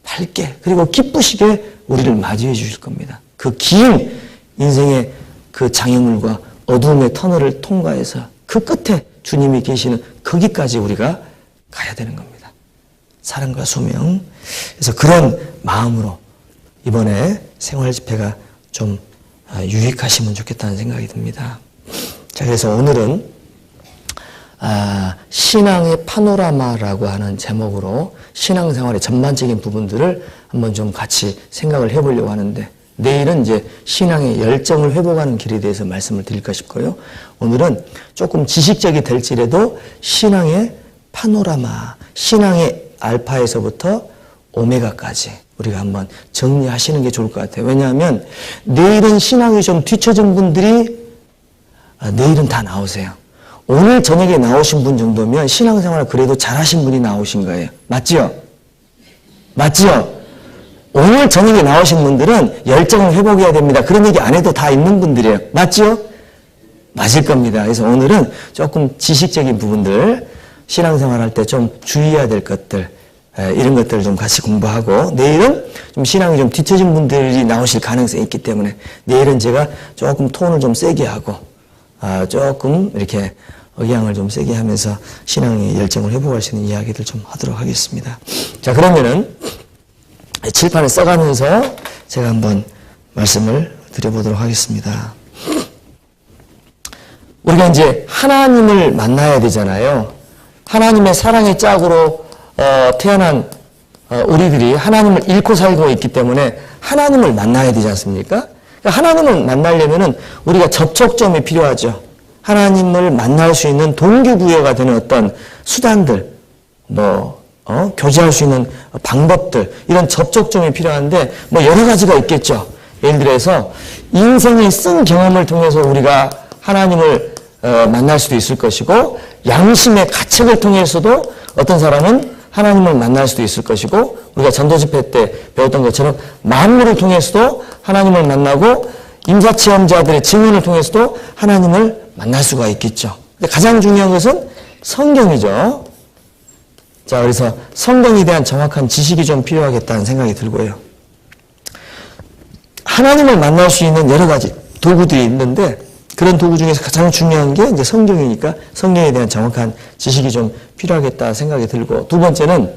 밝게 그리고 기쁘시게 우리를 맞이해 주실 겁니다. 그 긴 인생의 그 장애물과 어두움의 터널을 통과해서 그 끝에 주님이 계시는 거기까지 우리가 가야 되는 겁니다. 사랑과 소명. 그래서 그런 마음으로 이번에 생활 집회가 좀 유익하시면 좋겠다는 생각이 듭니다. 자, 그래서 오늘은 신앙의 파노라마라고 하는 제목으로 신앙생활의 전반적인 부분들을 한번 좀 같이 생각을 해보려고 하는데 내일은 이제 신앙의 열정을 회복하는 길에 대해서 말씀을 드릴까 싶고요. 오늘은 조금 지식적이 될지라도 신앙의 파노라마, 신앙의 알파에서부터 오메가까지 우리가 한번 정리하시는 게 좋을 것 같아요. 왜냐하면 내일은 신앙이 좀 뒤처진 분들이 내일은 다 나오세요. 오늘 저녁에 나오신 분 정도면 신앙생활을 그래도 잘하신 분이 나오신 거예요. 맞지요? 맞지요? 오늘 저녁에 나오신 분들은 열정을 회복해야 됩니다. 그런 얘기 안 해도 다 있는 분들이에요. 맞지요? 맞을 겁니다. 그래서 오늘은 조금 지식적인 부분들, 신앙생활 할 때 좀 주의해야 될 것들, 이런 것들을 좀 같이 공부하고 내일은 좀 신앙이 좀 뒤처진 분들이 나오실 가능성이 있기 때문에 내일은 제가 조금 톤을 좀 세게 하고 조금 이렇게 억양을 좀 세게 하면서 신앙의 열정을 회복할 수 있는 이야기들 좀 하도록 하겠습니다. 자, 그러면은 칠판에 써가면서 제가 한번 말씀을 드려보도록 하겠습니다. 우리가 이제 하나님을 만나야 되잖아요. 하나님의 사랑의 짝으로 태어난 우리들이 하나님을 잃고 살고 있기 때문에 하나님을 만나야 되지 않습니까? 그러니까 하나님을 만나려면은 우리가 접촉점이 필요하죠. 하나님을 만날 수 있는 동기부여가 되는 어떤 수단들, 교제할 수 있는 방법들, 이런 접촉점이 필요한데, 여러 가지가 있겠죠. 예를 들어서, 인생의 쓴 경험을 통해서 우리가 하나님을 만날 수도 있을 것이고, 양심의 가책을 통해서도 어떤 사람은 하나님을 만날 수도 있을 것이고, 우리가 전도집회 때 배웠던 것처럼 만물을 통해서도 하나님을 만나고, 임사체험자들의 증언을 통해서도 하나님을 만날 수가 있겠죠. 근데 가장 중요한 것은 성경이죠. 자, 그래서 성경에 대한 정확한 지식이 좀 필요하겠다는 생각이 들고요. 하나님을 만날 수 있는 여러 가지 도구들이 있는데 그런 도구 중에서 가장 중요한 게 이제 성경이니까 성경에 대한 정확한 지식이 좀 필요하겠다 생각이 들고, 두 번째는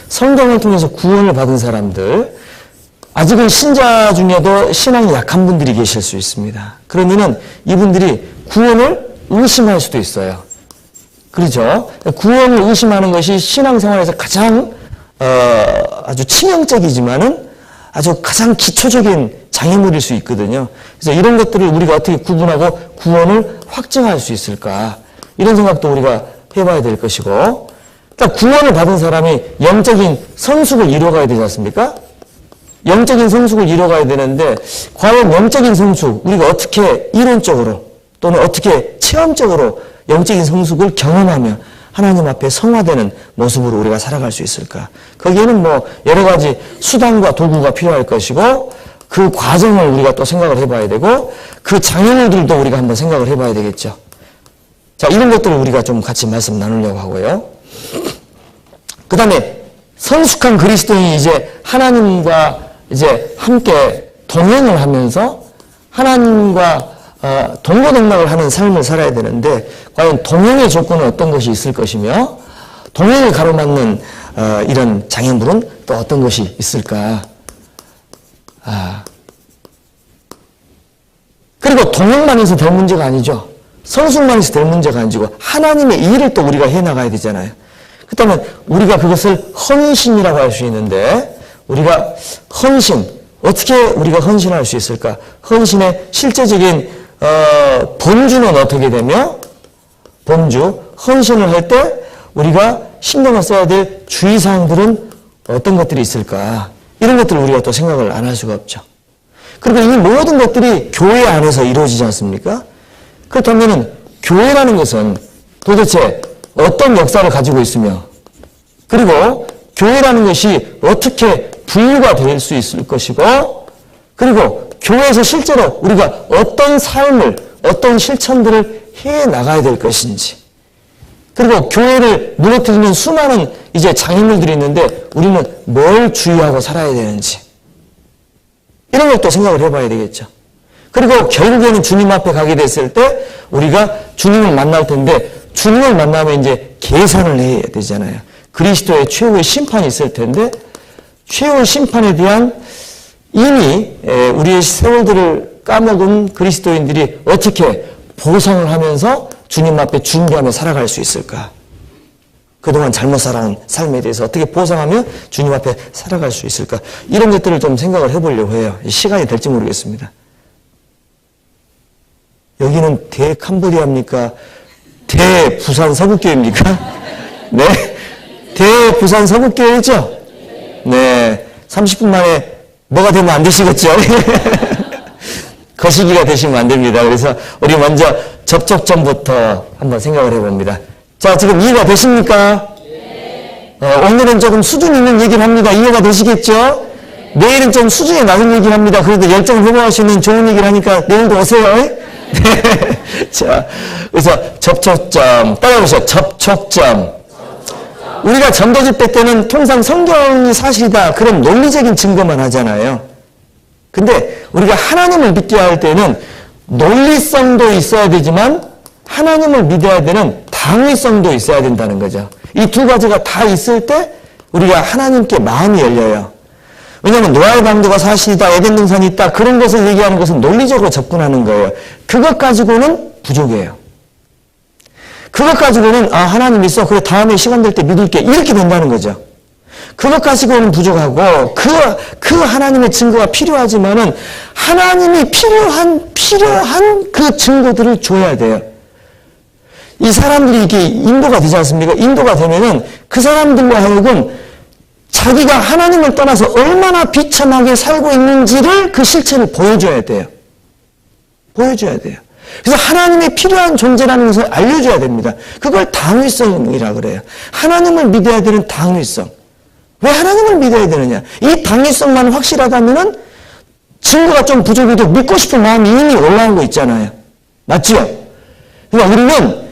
성경을 통해서 구원을 받은 사람들, 아직은 신자 중에도 신앙이 약한 분들이 계실 수 있습니다. 그러면은 이분들이 구원을 의심할 수도 있어요. 그렇죠? 구원을 의심하는 것이 신앙생활에서 가장 아주 치명적이지만은 아주 가장 기초적인 장애물일 수 있거든요. 그래서 이런 것들을 우리가 어떻게 구분하고 구원을 확증할 수 있을까? 이런 생각도 우리가 해봐야 될 것이고, 그러니까 구원을 받은 사람이 영적인 성숙을 이뤄가야 되지 않습니까? 영적인 성숙을 이뤄가야 되는데 과연 영적인 성숙, 우리가 어떻게 이론적으로 또는 어떻게 체험적으로 영적인 성숙을 경험하며 하나님 앞에 성화되는 모습으로 우리가 살아갈 수 있을까? 거기에는 뭐 여러 가지 수단과 도구가 필요할 것이고 그 과정을 우리가 또 생각을 해봐야 되고 그 장애물들도 우리가 한번 생각을 해봐야 되겠죠. 자, 이런 것들을 우리가 좀 같이 말씀 나누려고 하고요. 그 다음에 성숙한 그리스도인이 이제 하나님과 이제 함께 동행을 하면서 하나님과 동고동락을 하는 삶을 살아야 되는데 과연 동행의 조건은 어떤 것이 있을 것이며 동행을 가로막는 이런 장애물은 또 어떤 것이 있을까? 그리고 동행만 해서 될 문제가 아니죠. 성숙만 해서 될 문제가 아니고 하나님의 일을 또 우리가 해나가야 되잖아요. 그렇다면 우리가 그것을 헌신이라고 할 수 있는데 우리가 헌신, 어떻게 우리가 헌신할 수 있을까? 헌신의 실제적인 본주는 어떻게 되며 본주, 헌신을 할 때 우리가 신경을 써야 될 주의사항들은 어떤 것들이 있을까? 이런 것들을 우리가 또 생각을 안 할 수가 없죠. 그리고 이 모든 것들이 교회 안에서 이루어지지 않습니까? 그렇다면 교회라는 것은 도대체 어떤 역사를 가지고 있으며 그리고 교회라는 것이 어떻게 분류가 될 수 있을 것이고 그리고 교회에서 실제로 우리가 어떤 삶을 어떤 실천들을 해 나가야 될 것인지 그리고 교회를 무너뜨리는 수많은 이제 장애물들이 있는데 우리는 뭘 주의하고 살아야 되는지 이런 것도 생각을 해봐야 되겠죠. 그리고 결국에는 주님 앞에 가게 됐을 때 우리가 주님을 만날 텐데 주님을 만나면 이제 계산을 해야 되잖아요. 그리스도의 최후의 심판이 있을 텐데 최후의 심판에 대한 이미 우리의 세월들을 까먹은 그리스도인들이 어떻게 보상을 하면서 주님 앞에 준비하며 살아갈 수 있을까? 그동안 잘못 살아온 삶에 대해서 어떻게 보상하며 주님 앞에 살아갈 수 있을까? 이런 것들을 좀 생각을 해보려고 해요. 시간이 될지 모르겠습니다. 여기는 대캄보디아입니까? 대부산 서북교회입니까? 네. 대부산 서북교회죠? 네. 30분 만에 뭐가 되면 안 되시겠죠? 거시기가 되시면 안 됩니다. 그래서 우리 먼저 접촉점부터 한번 생각을 해봅니다. 자, 지금 이해가 되십니까? 네. 오늘은 조금 수준 있는 얘기를 합니다. 이해가 되시겠죠? 네. 내일은 좀 수준이 낮은 얘기를 합니다. 그래도 열정을 회복할 수 있는 좋은 얘기를 하니까 내일도 오세요. 네. 자, 그래서 접촉점, 따라해보세요. 접촉점. 우리가 전도 집회 때는 통상 성경이 사실이다. 그런 논리적인 증거만 하잖아요. 근데 우리가 하나님을 믿게 할 때는 논리성도 있어야 되지만 하나님을 믿어야 되는 당위성도 있어야 된다는 거죠. 이 두 가지가 다 있을 때 우리가 하나님께 마음이 열려요. 왜냐하면 노아의 방주가 사실이다, 에덴 동산이 있다, 그런 것을 얘기하는 것은 논리적으로 접근하는 거예요. 그것 가지고는 부족해요. 그것 가지고는 하나님 있어, 그래 다음에 시간 될 때 믿을게, 이렇게 된다는 거죠. 그것 가지고는 부족하고 그 하나님의 증거가 필요하지만은 하나님이 필요한 그 증거들을 줘야 돼요. 이 사람들이 이게 인도가 되지 않습니까? 인도가 되면은 그 사람들로 하여금 자기가 하나님을 떠나서 얼마나 비참하게 살고 있는지를 그 실체를 보여줘야 돼요. 보여줘야 돼요. 그래서 하나님이 필요한 존재라는 것을 알려줘야 됩니다. 그걸 당위성이라 그래요. 하나님을 믿어야 되는 당위성. 왜 하나님을 믿어야 되느냐? 이 당위성만 확실하다면은 증거가 좀 부족해도 믿고 싶은 마음이 이미 올라온 거 있잖아요. 맞죠? 그러니까 우리는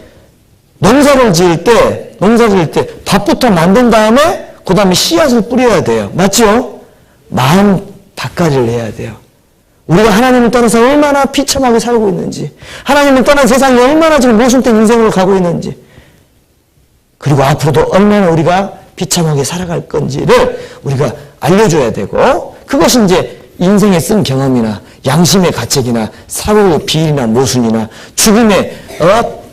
농사를 지을 때 밭부터 만든 다음에 그 다음에 씨앗을 뿌려야 돼요. 맞죠? 마음 밭갈이를 해야 돼요. 우리가 하나님을 떠나서 얼마나 비참하게 살고 있는지, 하나님을 떠난 세상이 얼마나 지금 모순된 인생으로 가고 있는지, 그리고 앞으로도 얼마나 우리가 비참하게 살아갈 건지를 우리가 알려줘야 되고, 그것이 이제 인생에 쓴 경험이나 양심의 가책이나 사고의 비일이나 모순이나 죽음의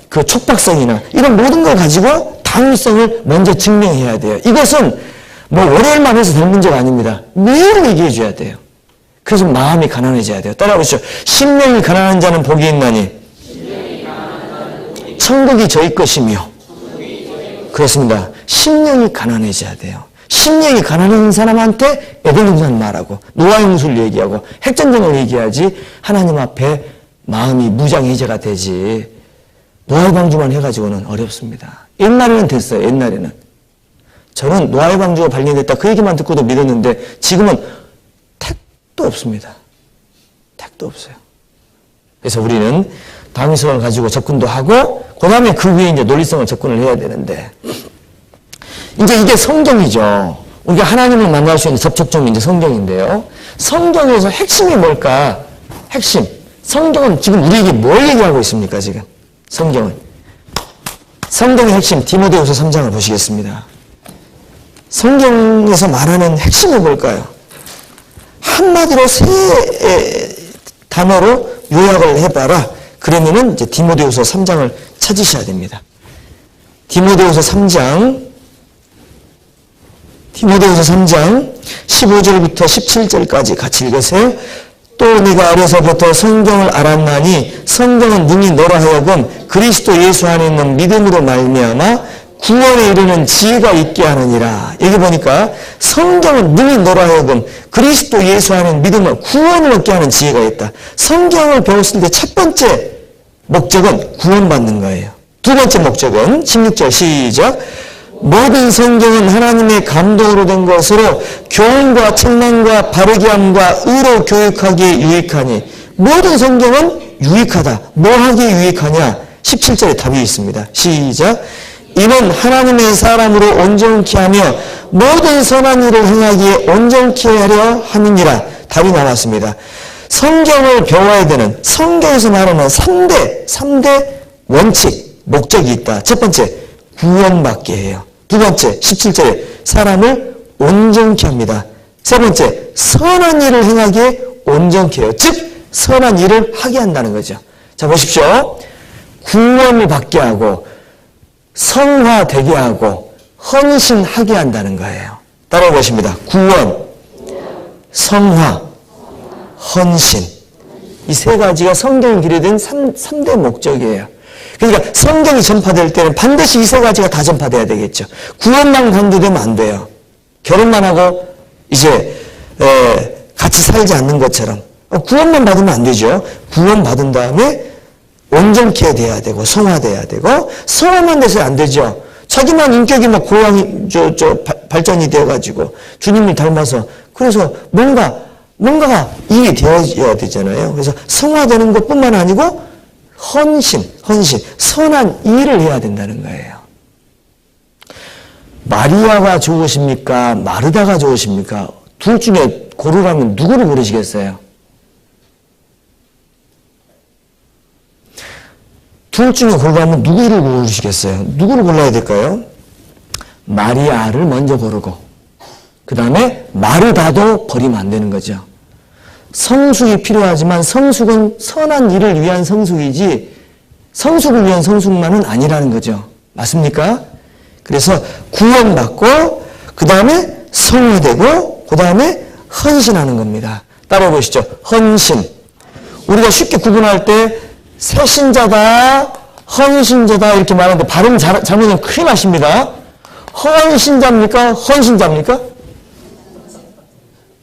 그 촉박성이나 이런 모든 걸 가지고 당위성을 먼저 증명해야 돼요. 이것은 뭐 월요일만 해서 될 문제가 아닙니다. 매일 얘기해 줘야 돼요. 그래서 마음이 가난해져야 돼요. 따라오시죠. 심령이 가난한 자는 복이 있나니 천국이 저희 것이며. 그렇습니다. 심령이 가난해져야 돼요. 심령이 가난한 사람한테 에덴 동산 말하고 노아 홍수를 얘기하고 핵전쟁을 얘기하지 하나님 앞에 마음이 무장해제가 되지. 노아의 방주만 해가지고는 어렵습니다. 옛날에는 됐어요. 옛날에는. 저는 노아의 방주가 발견됐다 그 얘기만 듣고도 믿었는데 지금은 택도 없습니다. 택도 없어요. 그래서 우리는 당위성을 가지고 접근도 하고 그 다음에 그 위에 이제 논리성을 접근을 해야 되는데 이제 이게 성경이죠. 우리가 하나님을 만날 수 있는 접촉점이 이제 성경인데요. 성경에서 핵심이 뭘까? 핵심. 성경은 지금 우리에게 뭘 얘기하고 있습니까, 지금? 성경은. 성경의 핵심, 디모데후서 3장을 보시겠습니다. 성경에서 말하는 핵심은 뭘까요? 한마디로 세 단어로 요약을 해봐라. 그러면은 이제 디모데후서 3장을 찾으셔야 됩니다. 디모데후서 3장 15절부터 17절까지 같이 읽으세요. 또 네가 어려서부터 성경을 알았나니 성경은 능히 너로 하여금 그리스도 예수 안에 있는 믿음으로 말미암아 구원에 이르는 지혜가 있게 하느니라. 여기 보니까 성경은 능히 너로 하여금 그리스도 예수 안에 있는 믿음으로 구원을 얻게 하는 지혜가 있다. 성경을 배웠을 때 첫 번째 목적은 구원받는 거예요. 두 번째 목적은 16절 시작. 모든 성경은 하나님의 감동으로 된 것으로 교훈과 책망과 바르게 함과 의로 교육하기에 유익하니 모든 성경은 유익하다. 뭐 하기에 유익하냐? 17절에 답이 있습니다. 시작. 이는 하나님의 사람으로 온전케 하며 모든 선한 일을 행하기에 온전케 하려 함이니라. 답이 나왔습니다. 성경을 배워야 되는 성경에서 말하는 3대 원칙, 목적이 있다. 첫 번째, 구원받게 해요. 두 번째, 17절에 사람을 온전케 합니다. 세 번째, 선한 일을 행하기에 온전케 해요. 즉, 선한 일을 하게 한다는 거죠. 자, 보십시오. 구원을 받게 하고 성화되게 하고 헌신하게 한다는 거예요. 따라해 보십니다. 구원, 성화, 헌신. 이 세 가지가 성경에 기록된 3대 목적이에요. 그러니까 성경이 전파될 때는 반드시 이 세 가지가 다 전파돼야 되겠죠. 구원만 강조되면 안 돼요. 결혼만 하고 이제 같이 살지 않는 것처럼 구원만 받으면 안 되죠. 구원 받은 다음에 온전케 돼야 되고 성화돼야 되고 성화만 돼서 안 되죠. 자기만 인격이 막 고양이 발전이 되어가지고 주님을 닮아서 그래서 뭔가가 일이 되어야 되잖아요. 그래서 성화되는 것뿐만 아니고 헌신, 선한 일을 해야 된다는 거예요. 마리아가 좋으십니까? 마르다가 좋으십니까? 둘 중에 고르라면 누구를 고르시겠어요? 둘 중에 고르라면 누구를 고르시겠어요? 누구를 골라야 될까요? 마리아를 먼저 고르고 그 다음에 마르다도 버리면 안 되는 거죠. 성숙이 필요하지만 성숙은 선한 일을 위한 성숙이지 성숙을 위한 성숙만은 아니라는 거죠. 맞습니까? 그래서 구원받고 그 다음에 성화되고 그 다음에 헌신하는 겁니다. 따라해 보시죠. 헌신. 우리가 쉽게 구분할 때 새신자다, 헌신자다 이렇게 말하는데 발음 잘못하면 큰일 나십니다. 헌신자입니까? 헌신자입니까?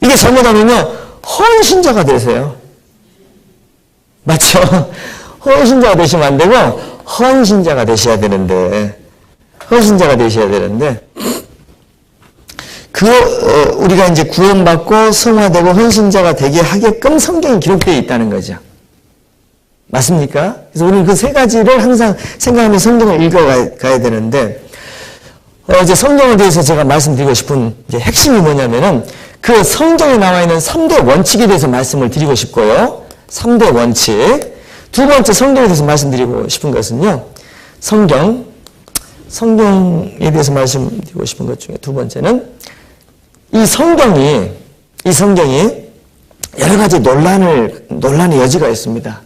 이게 잘못하면요 헌신자가 되세요. 맞죠? 헌신자가 되시면 안 되고 헌신자가 되셔야 되는데 우리가 이제 구원받고 성화되고 헌신자가 되게 하게끔 성경이 기록되어 있다는 거죠. 맞습니까? 그래서 우리는 그 세 가지를 항상 생각하며 성경을 읽어가야 되는데 이제 성경에 대해서 제가 말씀드리고 싶은 이제 핵심이 뭐냐면은 그 성경에 나와 있는 3대 원칙에 대해서 말씀을 드리고 싶고요. 3대 원칙. 두 번째 성경에 대해서 말씀드리고 싶은 것은요. 성경에 대해서 말씀드리고 싶은 것 중에 두 번째는 이 성경이 여러 가지 논란의 여지가 있습니다.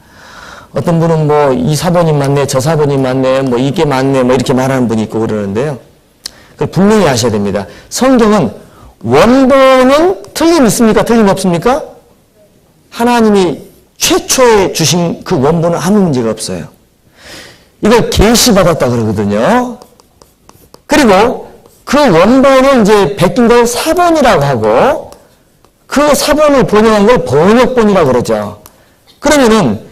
어떤 분은 뭐 이 사본이 맞네, 저 사본이 맞네, 뭐 이게 맞네, 뭐 이렇게 말하는 분이 있고 그러는데요. 그걸 분명히 아셔야 됩니다. 성경은 원본은 틀림 있습니까? 틀림 없습니까? 하나님이 최초에 주신 그 원본은 아무 문제가 없어요. 이걸 계시받았다 그러거든요. 그리고 그 원본을 이제 베낀 걸 사본이라고 하고 그 사본을 번역한 걸 번역본이라고 그러죠. 그러면은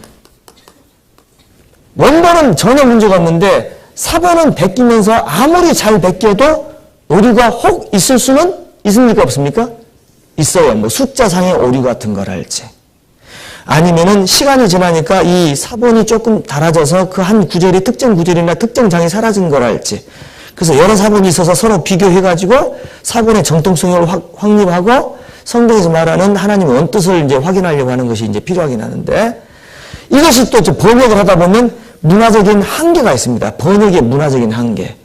원본은 전혀 문제가 없는데 사본은 베끼면서 아무리 잘 베껴도 오류가 혹 있을 수는 있습니까? 없습니까? 있어요. 뭐 숫자상의 오류 같은 거랄지. 아니면은 시간이 지나니까 이 사본이 조금 달아져서 그 한 구절이 특정 구절이나 특정 장이 사라진 거랄지. 그래서 여러 사본이 있어서 서로 비교해가지고 사본의 정통성을 확립하고 성경에서 말하는 하나님의 원뜻을 이제 확인하려고 하는 것이 이제 필요하긴 하는데 이것이 또 번역을 하다 보면 문화적인 한계가 있습니다. 번역의 문화적인 한계.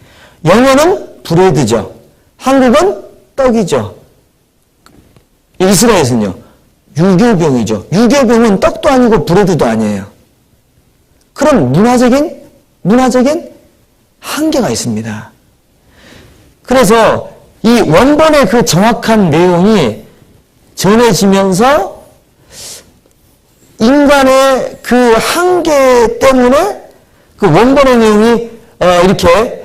영어는 브레드죠. 한국은 떡이죠. 이스라엘에서는요. 유교병이죠. 유교병은 떡도 아니고 브레드도 아니에요. 그런 문화적인 한계가 있습니다. 그래서 이 원본의 그 정확한 내용이 전해지면서 인간의 그 한계 때문에 그 원본의 내용이 이렇게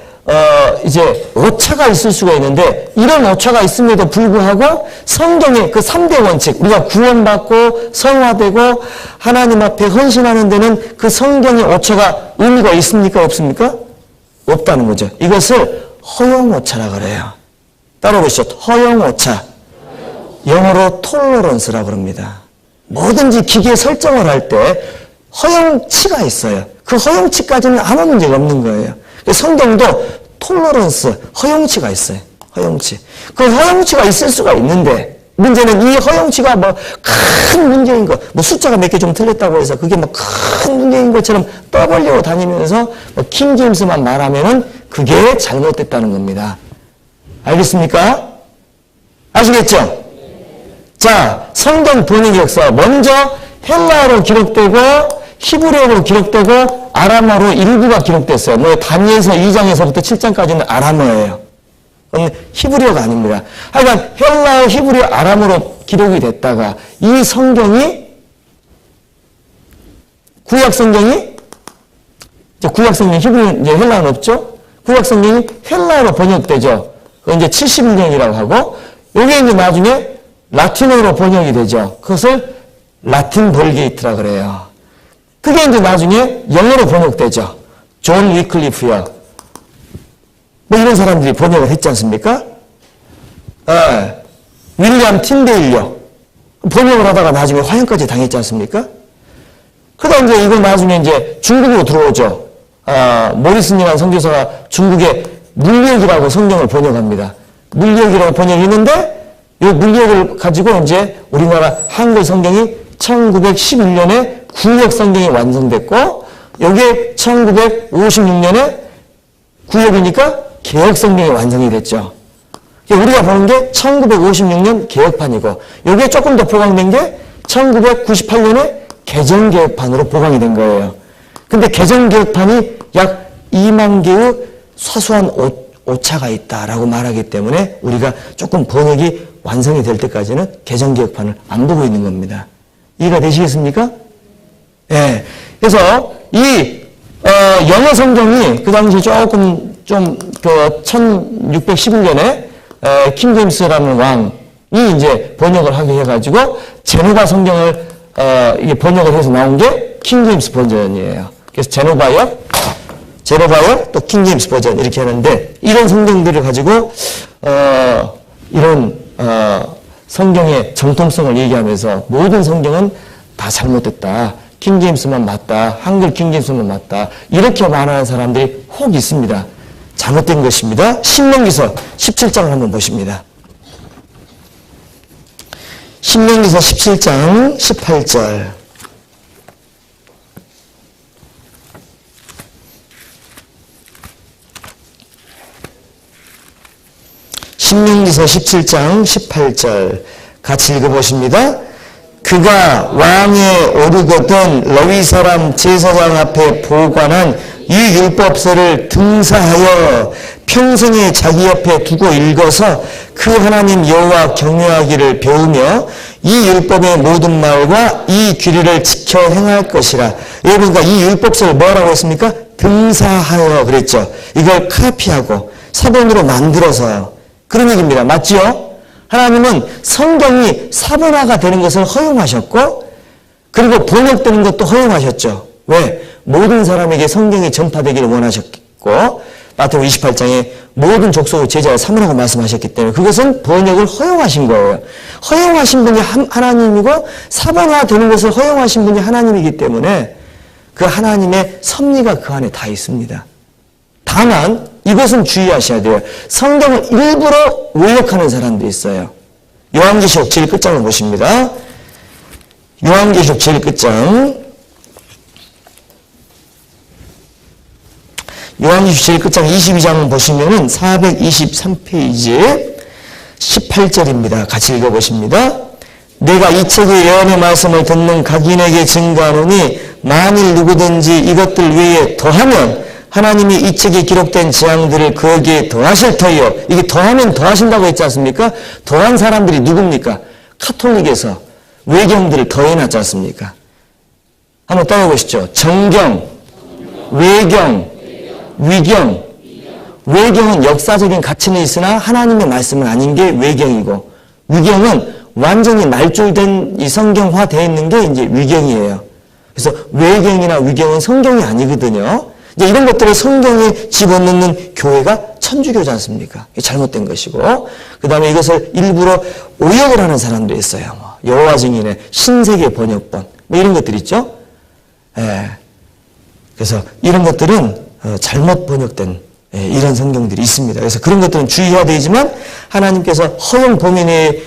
이제 오차가 있을 수가 있는데 이런 오차가 있음에도 불구하고 성경의 그 3대 원칙, 우리가 구원받고 성화되고 하나님 앞에 헌신하는 데는 그 성경의 오차가 의미가 있습니까? 없습니까? 없다는 거죠. 이것을 허용오차라 그래요. 따라보시죠. 허용오차. 영어로 톨러런스라고 그럽니다. 뭐든지 기계에 설정을 할 때 허용치가 있어요. 그 허용치까지는 아무 문제가 없는 거예요. 성경도 톨러런스, 허용치가 있어요. 허용치. 그 허용치가 있을 수가 있는데 문제는 이 허용치가 뭐 큰 문제인 거, 뭐 숫자가 몇 개 좀 틀렸다고 해서 그게 뭐 큰 문제인 것처럼 떠벌리고 다니면서 뭐 킹제임스만 말하면은 그게 잘못됐다는 겁니다. 알겠습니까? 아시겠죠? 자, 성경 번역 역사. 먼저 헬라어로 기록되고 히브리어로 기록되고 아람어로 일부가 기록됐어요. 뭐 다니엘서 2장에서부터 7장까지는 아람어예요. 히브리어가 아닙니다. 하여간 헬라어, 히브리어, 아람어로 기록이 됐다가 이 성경이 구약 성경이 히브리 이제 헬라어는 없죠. 구약 성경이 헬라어로 번역되죠. 그건 이제 71년이라고 하고 이게 이제 나중에 라틴어로 번역이 되죠. 그것을 라틴 벌게이트라 그래요. 그게 이제 나중에 영어로 번역되죠. 존 위클리프요. 뭐 이런 사람들이 번역을 했지 않습니까? 윌리엄 틴데일요. 번역을 하다가 나중에 화형까지 당했지 않습니까? 그러다 이제 이거 나중에 이제 중국으로 들어오죠. 모리슨이라는 선교사가 중국의 물리역이라고 성경을 번역합니다. 물리역이라고 번역이 있는데 이 물리역을 가지고 이제 우리나라 한글 성경이 1911년에 구역 성경이 완성됐고 여기에 1956년에 구역이니까 개역 성경이 완성이 됐죠. 우리가 보는 게 1956년 개역판이고 여기에 조금 더 보강된 게 1998년에 개정개역판으로 보강이 된 거예요. 근데 개정개역판이 약 2만 개의 사소한 오차가 있다라고 말하기 때문에 우리가 조금 번역이 완성이 될 때까지는 개정개역판을 안 보고 있는 겁니다. 이해가 되시겠습니까? 예. 그래서 이 영어 성경이 그 당시 조금 그 1611년에 킹제임스라는 왕이 이제 번역을 하게 해가지고 제노바 성경을 이게 번역을 해서 나온 게 킹제임스 버전이에요. 그래서 제노바역 또 킹제임스 버전 이렇게 하는데 이런 성경들을 가지고 이런 성경의 정통성을 얘기하면서 모든 성경은 다 잘못됐다. 킹제임스만 맞다. 한글 킹제임스만 맞다. 이렇게 말하는 사람들이 혹 있습니다. 잘못된 것입니다. 신명기서 17장을 한번 보십니다. 신명기서 17장 18절. 신명기서 17장 18절 같이 읽어보십니다. 그가 왕에 오르거든 레위 사람 제사장 앞에 보관한 이 율법서를 등사하여 평생에 자기 옆에 두고 읽어서 그 하나님 여호와 경외하기를 배우며 이 율법의 모든 말과 이 규례를 지켜 행할 것이라. 여러분과 이 율법서를 뭐라고 했습니까? 등사하여 그랬죠. 이걸 카피하고 사본으로 만들어서요. 그런 얘기입니다. 맞죠? 하나님은 성경이 사본화가 되는 것을 허용하셨고 그리고 번역되는 것도 허용하셨죠. 왜? 모든 사람에게 성경이 전파되기를 원하셨고 마태복음 28장에 모든 족속을 제자로 삼으라고 말씀하셨기 때문에 그것은 번역을 허용하신 거예요. 허용하신 분이 하나님이고 사본화되는 것을 허용하신 분이 하나님이기 때문에 그 하나님의 섭리가 그 안에 다 있습니다. 다만 이것은 주의하셔야 돼요. 성경을 일부러 왜곡하는 사람도 있어요. 요한계시록 제일 끝장을 보십니다. 요한계시록 제일 끝장. 요한계시록 제일 끝장 22장 보시면은 423페이지 18절입니다. 같이 읽어보십니다. 내가 이 책의 예언의 말씀을 듣는 각인에게 증거하노니 만일 누구든지 이것들 외에 더하면 하나님이 이 책에 기록된 재앙들을 그에게 더하실 터이요. 이게 더하면 더하신다고 했지 않습니까? 더한 사람들이 누굽니까? 카톨릭에서 외경들을 더해놨지 않습니까? 한번 따라보시죠. 정경, 외경, 위경. 외경은 역사적인 가치는 있으나 하나님의 말씀은 아닌 게 외경이고, 위경은 완전히 말줄된 이 성경화되어 있는 게 이제 위경이에요. 그래서 외경이나 위경은 성경이 아니거든요. 이제 이런 것들을 성경에 집어넣는 교회가 천주교지 않습니까? 이게 잘못된 것이고, 그 다음에 이것을 일부러 오역을 하는 사람도 있어요. 여호와 증인의 신세계 번역본, 뭐 이런 것들 있죠? 예. 그래서 이런 것들은 잘못 번역된 이런 성경들이 있습니다. 그래서 그런 것들은 주의해야 되지만 하나님께서 허용 범위 내에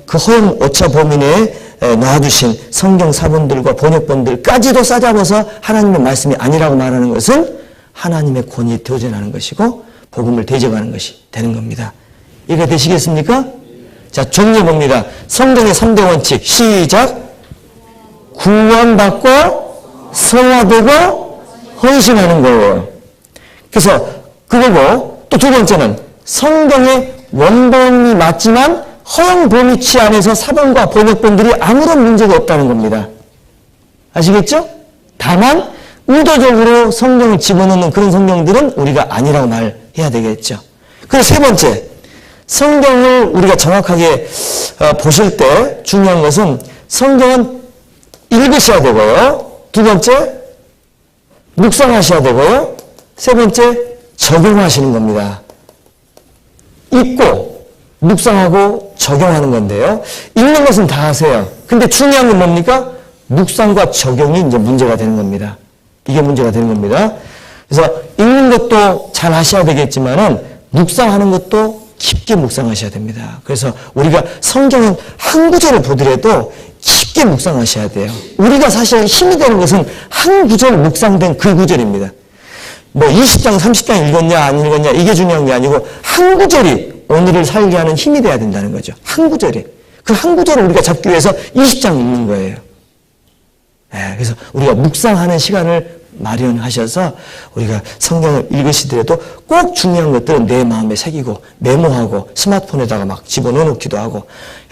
그 허용 오차 범위 내에 놔두신 성경 사본들과 번역본들까지도 싸잡아서 하나님의 말씀이 아니라고 말하는 것은 하나님의 권위에 도전하는 것이고 복음을 대적하는 것이 되는 겁니다. 이해가 되시겠습니까? 자, 정리해봅니다. 성경의 3대 원칙 시작. 구원받고 성화되고 헌신하는 거예요. 그래서 그거고 또 두 번째는 성경의 원본이 맞지만 허용 범위치 안에서 사본과 번역본들이 아무런 문제가 없다는 겁니다. 아시겠죠? 다만 의도적으로 성경을 집어넣는 그런 성경들은 우리가 아니라고 말해야 되겠죠. 그리고 세 번째, 성경을 우리가 정확하게 보실 때 중요한 것은 성경은 읽으셔야 되고요. 두 번째, 묵상하셔야 되고요. 세 번째, 적용하시는 겁니다. 읽고 묵상하고 적용하는 건데요. 읽는 것은 다 하세요. 근데 중요한 건 뭡니까? 묵상과 적용이 이제 문제가 되는 겁니다. 이게 문제가 되는 겁니다. 그래서 읽는 것도 잘 하셔야 되겠지만은 묵상하는 것도 깊게 묵상하셔야 됩니다. 그래서 우리가 성경은 한 구절을 보더라도 깊게 묵상하셔야 돼요. 우리가 사실 힘이 되는 것은 한 구절 묵상된 그 구절입니다. 뭐 20장, 30장 읽었냐 안 읽었냐 이게 중요한 게 아니고 한 구절이 오늘을 살게 하는 힘이 돼야 된다는 거죠. 한 구절이. 그 한 구절을 우리가 잡기 위해서 20장 읽는 거예요. 네, 그래서 우리가 묵상하는 시간을 마련하셔서 우리가 성경을 읽으시더라도 꼭 중요한 것들은 내 마음에 새기고 메모하고 스마트폰에다가 막 집어넣어 놓기도 하고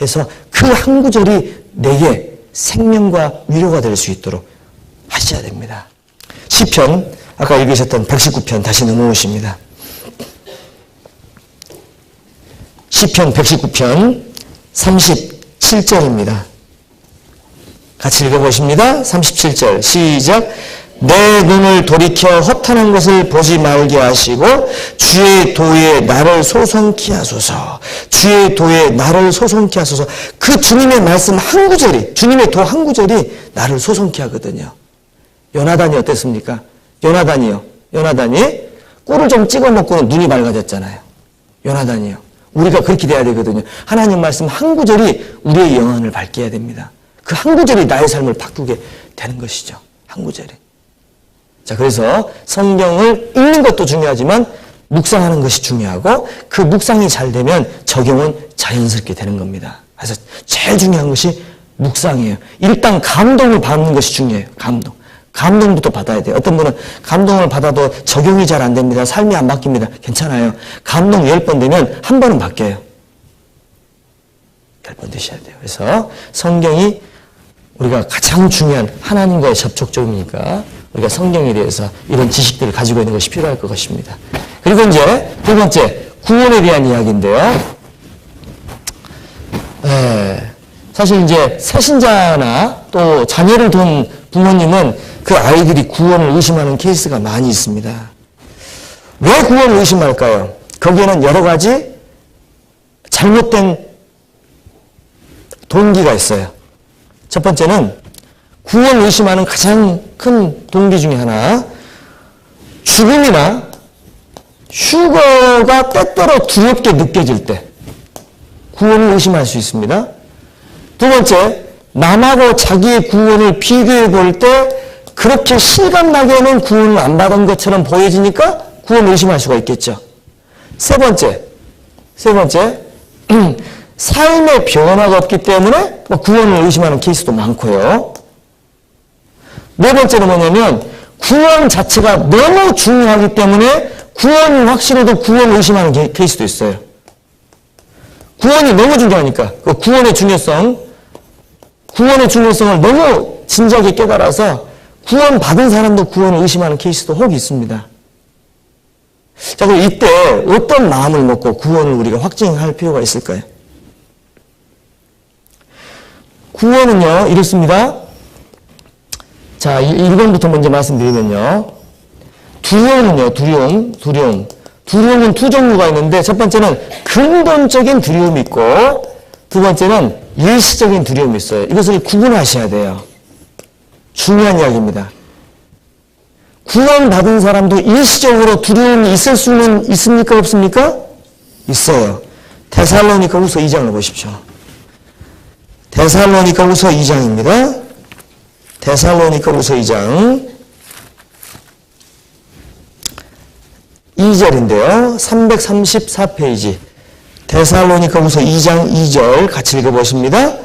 해서 그 한 구절이 내게 생명과 위로가 될 수 있도록 하셔야 됩니다. 시편, 아까 읽으셨던 119편 다시 넘어오십니다. 시편 119편 37절입니다. 같이 읽어보십니다. 37절 시작. 내 눈을 돌이켜 허탄한 것을 보지 말게 하시고 주의 도에 나를 소송케 하소서. 주의 도에 나를 소송케 하소서. 그 주님의 말씀 한 구절이, 주님의 도 한 구절이 나를 소송케 하거든요. 요나단이 어땠습니까? 요나단이 꿀을 좀 찍어 먹고는 눈이 밝아졌잖아요. 요나단이요. 우리가 그렇게 돼야 되거든요. 하나님 말씀 한 구절이 우리의 영혼을 밝게 해야 됩니다. 그 한 구절이 나의 삶을 바꾸게 되는 것이죠. 한 구절이. 자, 그래서 성경을 읽는 것도 중요하지만 묵상하는 것이 중요하고 그 묵상이 잘 되면 적용은 자연스럽게 되는 겁니다. 그래서 제일 중요한 것이 묵상이에요. 일단 감동을 받는 것이 중요해요. 감동부터 받아야 돼요. 어떤 분은 감동을 받아도 적용이 잘 안 됩니다. 삶이 안 바뀝니다. 괜찮아요. 감동 10번 되면 한 번은 바뀌어요. 10번 되셔야 돼요. 그래서 성경이 우리가 가장 중요한 하나님과의 접촉점이니까 우리가 성경에 대해서 이런 지식들을 가지고 있는 것이 필요할 것입니다. 그리고 이제 두 번째, 구원에 대한 이야기인데요. 사실 이제 새신자나 또 자녀를 둔 부모님은 그 아이들이 구원을 의심하는 케이스가 많이 있습니다. 왜 구원을 의심할까요? 거기에는 여러 가지 잘못된 동기가 있어요. 첫 번째는 구원을 의심하는 가장 큰 동기 중에 하나, 죽음이나 휴거가 때때로 두렵게 느껴질 때 구원을 의심할 수 있습니다. 두 번째, 남하고 자기의 구원을 비교해 볼 때 그렇게 실감나게는 구원을 안 받은 것처럼 보여지니까 구원을 의심할 수가 있겠죠. 세 번째, 삶의 변화가 없기 때문에 구원을 의심하는 케이스도 많고요. 네 번째는 뭐냐면 구원 자체가 너무 중요하기 때문에 구원이 확실해도 구원을 의심하는 케이스도 있어요. 구원이 너무 중요하니까 그 구원의 중요성을 너무 진지하게 깨달아서 구원 받은 사람도 구원을 의심하는 케이스도 혹 있습니다. 자, 그럼 이때 어떤 마음을 먹고 구원을 우리가 확증할 필요가 있을까요? 구원은요, 이렇습니다. 자, 1번부터 먼저 말씀드리면요. 두려움은 두 종류가 있는데, 첫 번째는 근본적인 두려움이 있고, 두 번째는 일시적인 두려움이 있어요. 이것을 구분하셔야 돼요. 중요한 이야기입니다. 구원받은 사람도 일시적으로 두려움이 있을 수는 있습니까? 없습니까? 있어요. 데살로니가후서 2장을 보십시오. 데살로니가후서 2장입니다. 데살로니가후서 2장 2절인데요. 334페이지. 데살로니가후서 2장 2절 같이 읽어보십니다.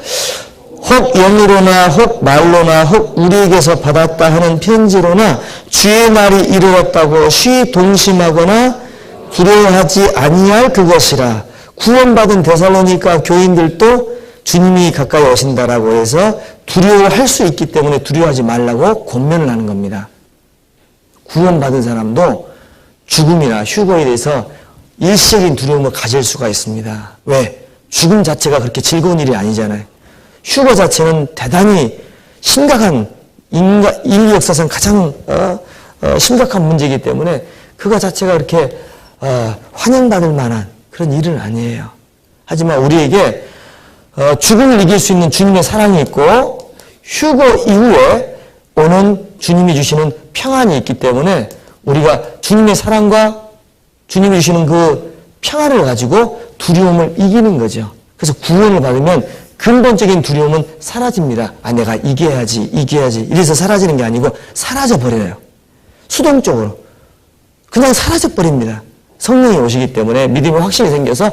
혹 영으로나 혹 말로나 혹 우리에게서 받았다 하는 편지로나 주의 날이 이르렀다고 쉬 동심하거나 두려워하지 아니할 그것이라. 구원받은 데살로니가 교인들도 주님이 가까이 오신다라고 해서 두려워할 수 있기 때문에 두려워하지 말라고 권면을 하는 겁니다. 구원받은 사람도 죽음이나 휴거에 대해서 일시적인 두려움을 가질 수가 있습니다. 왜? 죽음 자체가 그렇게 즐거운 일이 아니잖아요. 휴거 자체는 대단히 심각한 인류 역사상 가장 심각한 문제이기 때문에 그거 자체가 그렇게 환영받을 만한 그런 일은 아니에요. 하지만 우리에게 죽음을 이길 수 있는 주님의 사랑이 있고 휴거 이후에 오는 주님이 주시는 평안이 있기 때문에 우리가 주님의 사랑과 주님이 주시는 그 평안을 가지고 두려움을 이기는 거죠. 그래서 구원을 받으면 근본적인 두려움은 사라집니다. 아, 내가 이겨야지. 이래서 사라지는 게 아니고 사라져버려요. 수동적으로. 그냥 사라져버립니다. 성령이 오시기 때문에 믿음이 확실히 생겨서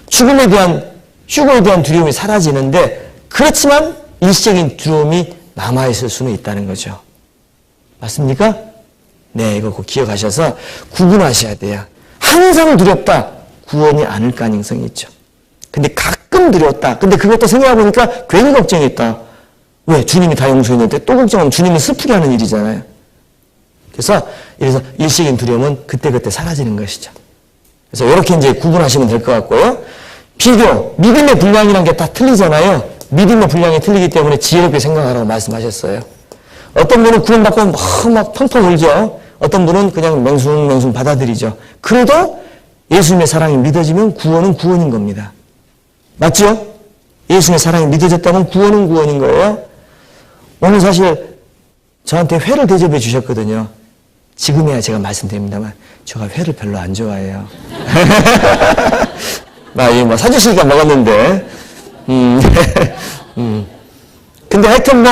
죽음에 대한, 휴거에 대한 두려움이 사라지는데, 그렇지만 일시적인 두려움이 남아있을 수는 있다는 거죠. 맞습니까? 네, 이거 꼭 기억하셔서 구분하셔야 돼요. 항상 두렵다. 구원이 아닐 가능성이 있죠. 근데 가끔 두려웠다. 근데 그것도 생각해보니까 괜히 걱정했다. 왜? 주님이 다 용서했는데 또 걱정하면 주님을 슬프게 하는 일이잖아요. 그래서 일시적인 두려움은 그때그때 사라지는 것이죠. 그래서 이렇게 이제 구분하시면 될 것 같고요. 비교, 믿음의 분량이란 게 다 틀리잖아요. 믿음의 분량이 틀리기 때문에 지혜롭게 생각하라고 말씀하셨어요. 어떤 분은 구원받고 막 펑펑 울죠. 어떤 분은 그냥 맹숭맹숭 받아들이죠. 그래도 예수님의 사랑이 믿어지면 구원은 구원인 겁니다. 맞죠? 예수님의 사랑이 믿어졌다면 구원은 구원인 거예요. 오늘 사실 저한테 회를 대접해 주셨거든요. 지금이야 제가 말씀드립니다만 제가 회를 별로 안 좋아해요. 나 이거 사주시니까 먹었는데 근데 하여튼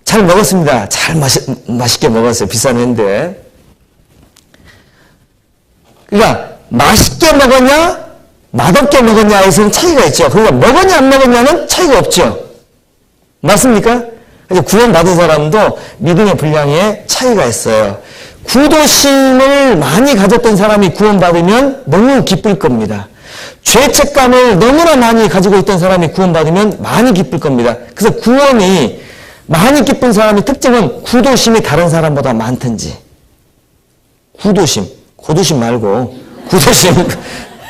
잘 먹었습니다. 잘 맛있게 먹었어요. 비싼 회인데. 그러니까 맛있게 먹었냐 맛없게 먹었냐에서는 차이가 있죠. 그러니까 먹었냐 안 먹었냐는 차이가 없죠. 맞습니까? 그래서 구원받은 사람도 믿음의 분량에 차이가 있어요. 구도심을 많이 가졌던 사람이 구원받으면 너무 기쁠 겁니다. 죄책감을 너무나 많이 가지고 있던 사람이 구원받으면 많이 기쁠 겁니다. 그래서 구원이 많이 기쁜 사람의 특징은 구도심이 다른 사람보다 많든지. 구도심, 고도심 말고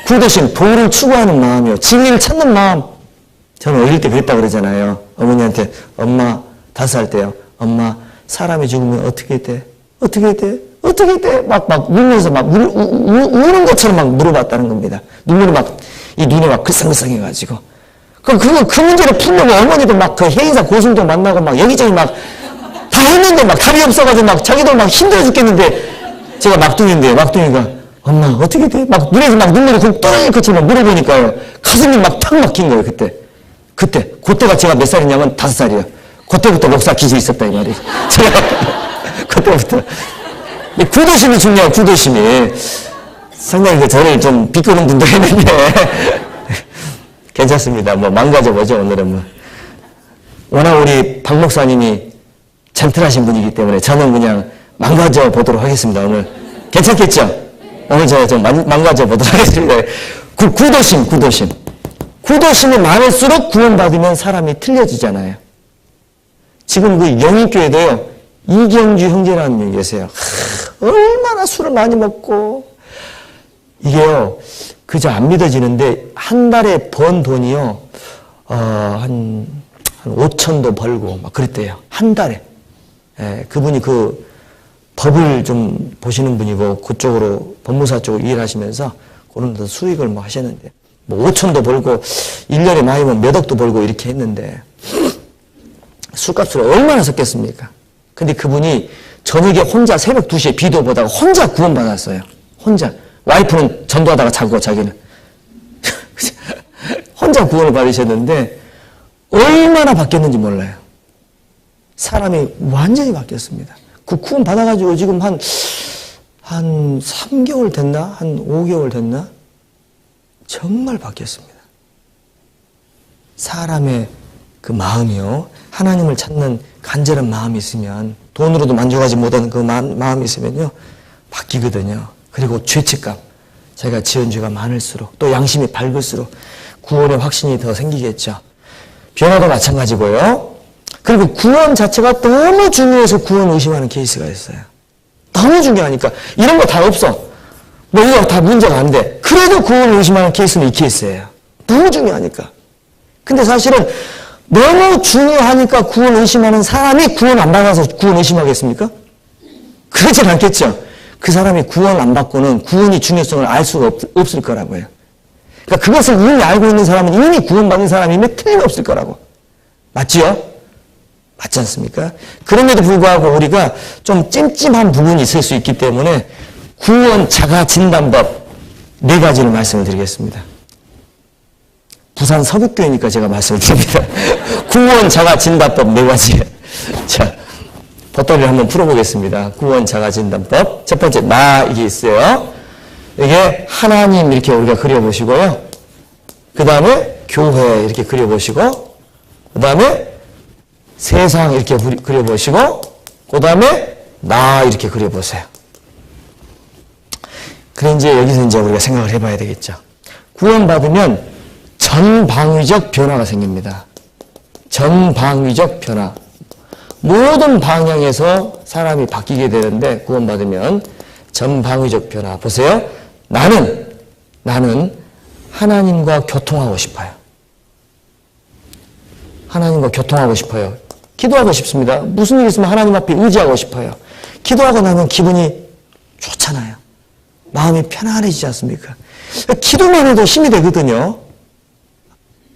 구도심, 도를 추구하는 마음이요. 진리를 찾는 마음. 저는 어릴 때 그랬다고 그러잖아요. 어머니한테 엄마 5살 때요. 엄마 사람이 죽으면 어떻게 돼? 어떻게 돼? 어떻게 돼? 막 울면서 우는 것처럼 막 물어봤다는 겁니다. 눈물이 이 눈이 막 글썽글썽해가지고. 그 문제를 풀려고 어머니도 막 그 해인사 고승도 만나고 막 여기저기 막 다 했는데 막 답이 없어가지고 막 자기도 막 힘들어 죽겠는데 제가 막둥이가 엄마 어떻게 돼? 막 눈에서 막 눈물이 쿵 떨어질 것처럼 물어보니까요. 가슴이 막 탁 막힌 거예요, 그때가 제가 몇 살이냐면 5살이에요. 그때부터 목사 기질이 있었다, 이 말이에요. 제가, 그때부터. 구도심이 중요해요, 구도심이. 상당히 저를 좀 비꼬는 분도 있는데. 괜찮습니다. 뭐, 망가져보죠, 오늘은 뭐. 워낙 우리 박 목사님이 젠틀하신 분이기 때문에 저는 그냥 망가져 보도록 하겠습니다, 오늘. 괜찮겠죠? 오늘 제가 좀 망가져 보도록 하겠습니다. 구도심. 구도심이 많을수록 구원받으면 사람이 틀려지잖아요. 지금 그 영인교회도요, 이경주 형제라는 분이 계세요. 얼마나 술을 많이 먹고, 이게요, 그저 안 믿어지는데, 한 달에 번 돈이요, 한 5천도 벌고, 막 그랬대요. 한 달에. 예, 그분이 그 법을 좀 보시는 분이고, 그쪽으로, 법무사 쪽으로 일하시면서, 그런 데서 수익을 뭐 하셨는데, 뭐 5천도 벌고 1년에 많이면 몇 억도 벌고 이렇게 했는데 술값을 얼마나 썼겠습니까? 근데 그분이 저녁에 혼자 새벽 2시에 비도 보다가 혼자 구원받았어요. 혼자. 와이프는 전도하다가 자고 자기는. 혼자 구원을 받으셨는데 얼마나 바뀌었는지 몰라요. 사람이 완전히 바뀌었습니다. 그 구원 받아가지고 지금 한 3개월 됐나? 한 5개월 됐나? 정말 바뀌었습니다. 사람의 그 마음이요. 하나님을 찾는 간절한 마음이 있으면, 돈으로도 만족하지 못하는 그 마음이 있으면요. 바뀌거든요. 그리고 죄책감. 자기가 지은 죄가 많을수록, 또 양심이 밝을수록 구원의 확신이 더 생기겠죠. 변화도 마찬가지고요. 그리고 구원 자체가 너무 중요해서 구원 의심하는 케이스가 있어요. 너무 중요하니까. 이런 거 다 없어. 뭐 이거 다 문제가 안 돼. 그래도 구원을 의심하는 케이스는 이 케이스예요. 너무 중요하니까. 근데 사실은 너무 중요하니까 구원 의심하는 사람이 구원 안 받아서 구원 의심하겠습니까? 그렇진 않겠죠. 그 사람이 구원 안 받고는 구원의 중요성을 알 수가 없을 거라고요. 그러니까 그것을 이미 알고 있는 사람은 이미 구원받은 사람이면 틀림없을 거라고. 맞지요? 맞지 않습니까? 그럼에도 불구하고 우리가 좀 찜찜한 부분이 있을 수 있기 때문에 구원 자가 진단법 4가지를 말씀을 드리겠습니다. 부산 서북교회니까 제가 말씀을 드립니다. 구원 자가 진단법 4가지. 자, 봇돌이를 한번 풀어보겠습니다. 구원 자가 진단법. 첫 번째, 나, 이게 있어요. 이게 하나님 이렇게 우리가 그려보시고요. 그 다음에 교회 이렇게 그려보시고, 그 다음에 세상 이렇게 그려보시고, 그 다음에 나 이렇게 그려보세요. 그래, 이제 여기서 이제 우리가 생각을 해봐야 되겠죠. 구원받으면 전방위적 변화가 생깁니다. 전방위적 변화. 모든 방향에서 사람이 바뀌게 되는데, 구원받으면 전방위적 변화. 보세요. 나는 하나님과 교통하고 싶어요. 하나님과 교통하고 싶어요. 기도하고 싶습니다. 무슨 일 있으면 하나님 앞에 의지하고 싶어요. 기도하고 나면 기분이 좋잖아요. 마음이 편안해지지 않습니까? 기도만 해도 힘이 되거든요.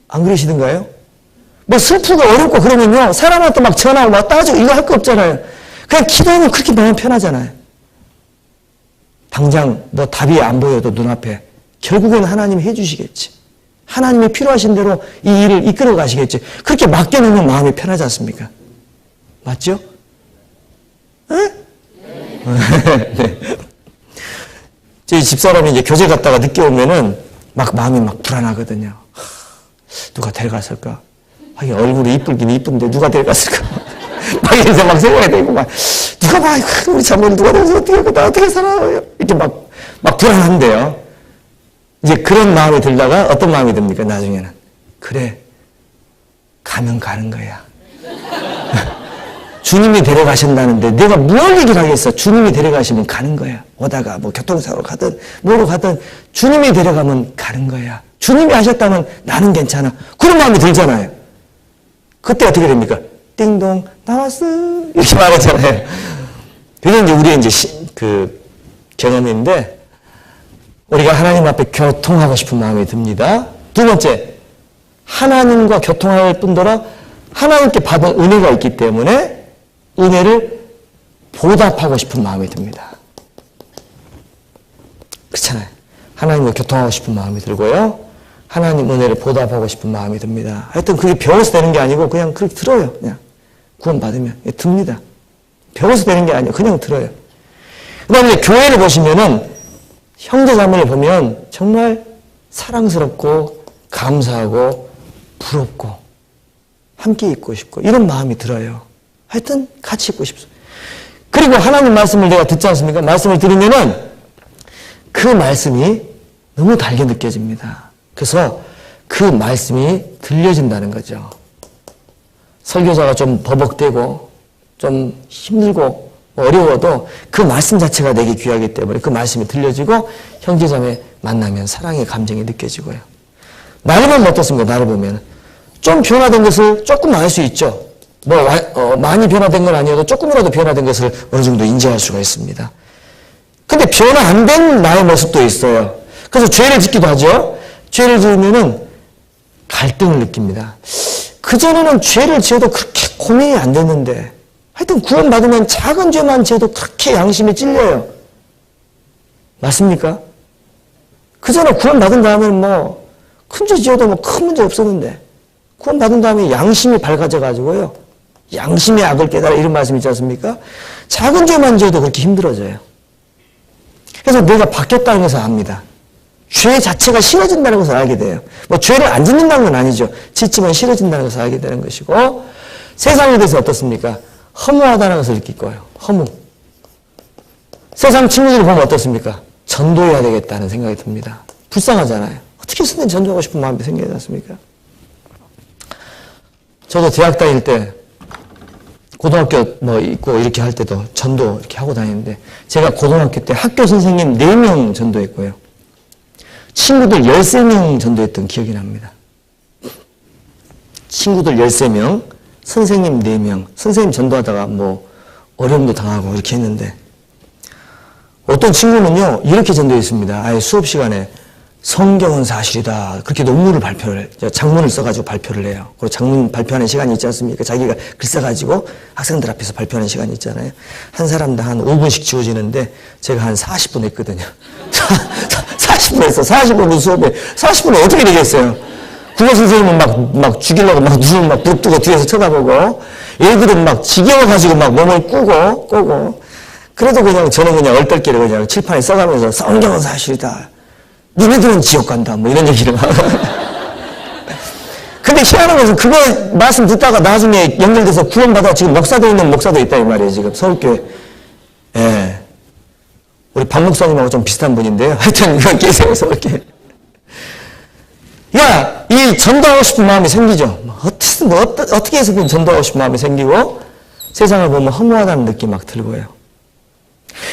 안 그러시던가요? 뭐 슬프고 어렵고 그러면요, 사람한테 막 전화하고 막 따지고 이거 할 거 없잖아요. 그냥 기도하면 그렇게 마음 편하잖아요. 당장 뭐 답이 안 보여도 눈앞에 결국은 하나님이 해주시겠지. 하나님이 필요하신 대로 이 일을 이끌어 가시겠지. 그렇게 맡겨놓으면 마음이 편하지 않습니까? 맞죠? 네? 네. 저희 집사람이 이제 교제 갔다가 늦게 오면은 막 마음이 막 불안하거든요. 누가 데려갔을까? 하긴 얼굴이 이쁘긴 이쁜데 누가 데려갔을까? 막 이래서 막 생각이 되고 막 누가 막 우리 자매를 누가 데려서 어떻게 하고 나 어떻게 살아요? 이렇게 막 불안한데요. 이제 그런 마음이 들다가 어떤 마음이 듭니까? 나중에는 그래, 가면 가는 거야. 주님이 데려가신다는데 내가 뭘 얘기를 하겠어? 주님이 데려가시면 가는 거야. 오다가 뭐 교통사고로 가든 뭐로 가든 주님이 데려가면 가는 거야. 주님이 하셨다면 나는 괜찮아. 그런 마음이 들잖아요. 그때 어떻게 됩니까? 띵동 나왔어 이렇게 말하잖아요. 그게 이제 우리의 이제 경험인데 우리가 하나님 앞에 교통하고 싶은 마음이 듭니다. 두 번째, 하나님과 교통할 뿐더러 하나님께 받은 은혜가 있기 때문에 은혜를 보답하고 싶은 마음이 듭니다. 그렇잖아요. 하나님과 교통하고 싶은 마음이 들고요. 하나님 은혜를 보답하고 싶은 마음이 듭니다. 하여튼 그게 배워서 되는 게 아니고 그냥 그렇게 들어요. 그냥 구원받으면 듭니다. 배워서 되는 게 아니고 그냥 들어요. 그 다음에 교회를 보시면은 형제자매를 보면 정말 사랑스럽고 감사하고 부럽고 함께 있고 싶고 이런 마음이 들어요. 하여튼 같이 있고 싶습니다. 그리고 하나님 말씀을 내가 듣지 않습니까? 말씀을 들으면은 그 말씀이 너무 달게 느껴집니다. 그래서 그 말씀이 들려진다는 거죠. 설교자가 좀 버벅대고 좀 힘들고 어려워도 그 말씀 자체가 내게 귀하기 때문에 그 말씀이 들려지고 형제자매 만나면 사랑의 감정이 느껴지고요. 나를 보면 어떻습니까? 나를 보면 좀 변화된 것을 조금 알 수 있죠. 많이 변화된 건 아니어도 조금이라도 변화된 것을 어느 정도 인지할 수가 있습니다. 근데 변화 안 된 나의 모습도 있어요. 그래서 죄를 짓기도 하죠. 죄를 지으면은 갈등을 느낍니다. 그전에는 죄를 지어도 그렇게 고민이 안 됐는데 하여튼 구원받으면 작은 죄만 지어도 그렇게 양심이 찔려요. 맞습니까? 그전에 구원받은 다음에는 큰 죄 지어도 큰 문제 없었는데 구원받은 다음에 양심이 밝아져가지고요. 양심의 악을 깨달아 이런 말씀 있지 않습니까? 작은 죄만 지어도 그렇게 힘들어져요. 그래서 내가 바뀌었다는 것을 압니다. 죄 자체가 싫어진다는 것을 알게 돼요. 죄를 안 짓는다는 건 아니죠. 짓지만 싫어진다는 것을 알게 되는 것이고 세상에 대해서 어떻습니까? 허무하다는 것을 느낄 거예요. 허무. 세상 친구들을 보면 어떻습니까? 전도해야 되겠다는 생각이 듭니다. 불쌍하잖아요. 어떻게 해서든 전도하고 싶은 마음이 생기지 않습니까? 저도 대학 다닐 때 고등학교 있고 이렇게 할 때도 전도 이렇게 하고 다니는데 제가 고등학교 때 학교 선생님 4명 전도했고요. 친구들 13명 전도했던 기억이 납니다. 친구들 13명, 선생님 4명, 선생님 전도하다가 어려움도 당하고 이렇게 했는데 어떤 친구는요 이렇게 전도했습니다. 아예 수업 시간에 성경은 사실이다. 그렇게 논문을 장문을 써가지고 발표를 해요. 그리고 장문 발표하는 시간이 있지 않습니까? 자기가 글 써가지고 학생들 앞에서 발표하는 시간이 있잖아요. 한 사람당 한 5분씩 주어지는데 제가 한 40분 했거든요. 40분 했어. 45분 수업에 40분은 어떻게 되겠어요? 국어 선생님은 막 죽이려고 눈을 부릅뜨고 뒤에서 쳐다보고 애들은 지겨워가지고 몸을 꼬고 그래도 저는 얼떨결에 그냥 칠판에 써가면서 성경은 사실이다. 너네들은 지옥 간다. 이런 얘기를 하고. 근데 희한한 것은 그거 말씀 듣다가 나중에 연결돼서 구원받아 지금 목사도 있는 목사도 있다 이 말이에요. 지금 서울교회. 예. 우리 박 목사님하고 좀 비슷한 분인데요. 하여튼 이건 계세요. 서울교회. 이 전도하고 싶은 마음이 생기죠. 어떻게 해서든 전도하고 싶은 마음이 생기고 세상을 보면 허무하다는 느낌이 막 들고요.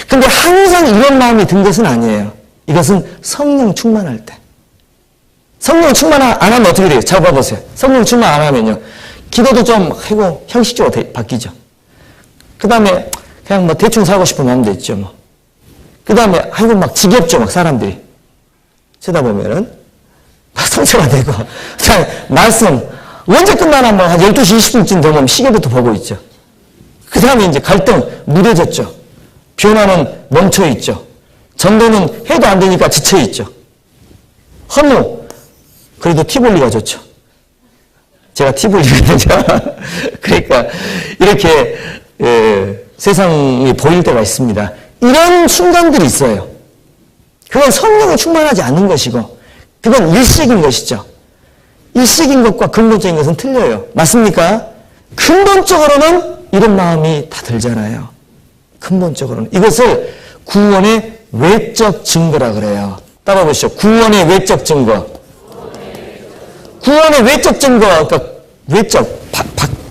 근데 항상 이런 마음이 든 것은 아니에요. 이것은 성령 충만할 때. 성령 충만 안 하면 어떻게 돼요? 잘 봐보세요. 성령 충만 안 하면요. 기도도 좀 하고 형식적으로 바뀌죠. 그 다음에 그냥 대충 살고 싶은 마음도 있죠. 그 다음에 지겹죠. 사람들이. 쳐다보면은 상처가 되고. 말씀 언제 끝나나 한 12시 20분쯤 되면 시계부터 보고 있죠. 그 다음에 이제 갈등 무뎌졌죠. 변화는 멈춰있죠. 전도는 해도 안 되니까 지쳐있죠. 허무. 그래도 티볼리가 좋죠. 제가 티볼리거든요. 그러니까 이렇게 세상이 보일 때가 있습니다. 이런 순간들이 있어요. 그건 성령이 충만하지 않는 것이고 그건 일시적인 것이죠. 일시적인 것과 근본적인 것은 틀려요. 맞습니까? 근본적으로는 이런 마음이 다 들잖아요. 근본적으로는. 이것을 구원의 외적 증거라 그래요. 따라보시죠. 구원의 외적 증거. 구원의 외적 증거, 그러니까 외적,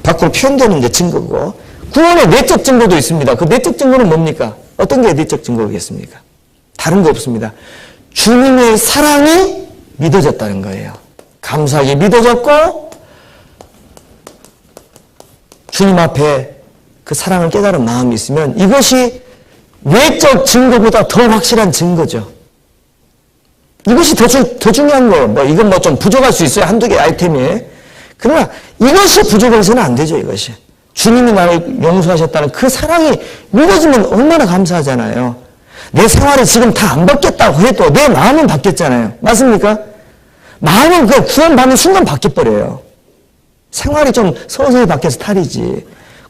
밖으로 표현되는 게 증거고, 구원의 내적 증거도 있습니다. 그 내적 증거는 뭡니까? 어떤 게 내적 증거겠습니까? 다른 거 없습니다. 주님의 사랑이 믿어졌다는 거예요. 감사하게 믿어졌고, 주님 앞에 그 사랑을 깨달은 마음이 있으면 이것이 외적 증거보다 더 확실한 증거죠. 이것이 더 중요한 거예요. 뭐 이건 뭐 좀 부족할 수 있어요. 한두 개 아이템이. 그러나 이것이 부족해서는 안 되죠. 이것이. 주님이 나를 용서하셨다는 그 사랑이 믿어지면 얼마나 감사하잖아요. 내 생활이 지금 다 안 바뀌었다고 해도 내 마음은 바뀌었잖아요. 맞습니까? 마음은 그 구원받는 순간 바뀌어버려요. 생활이 좀 서서히 바뀌어서 탈이지.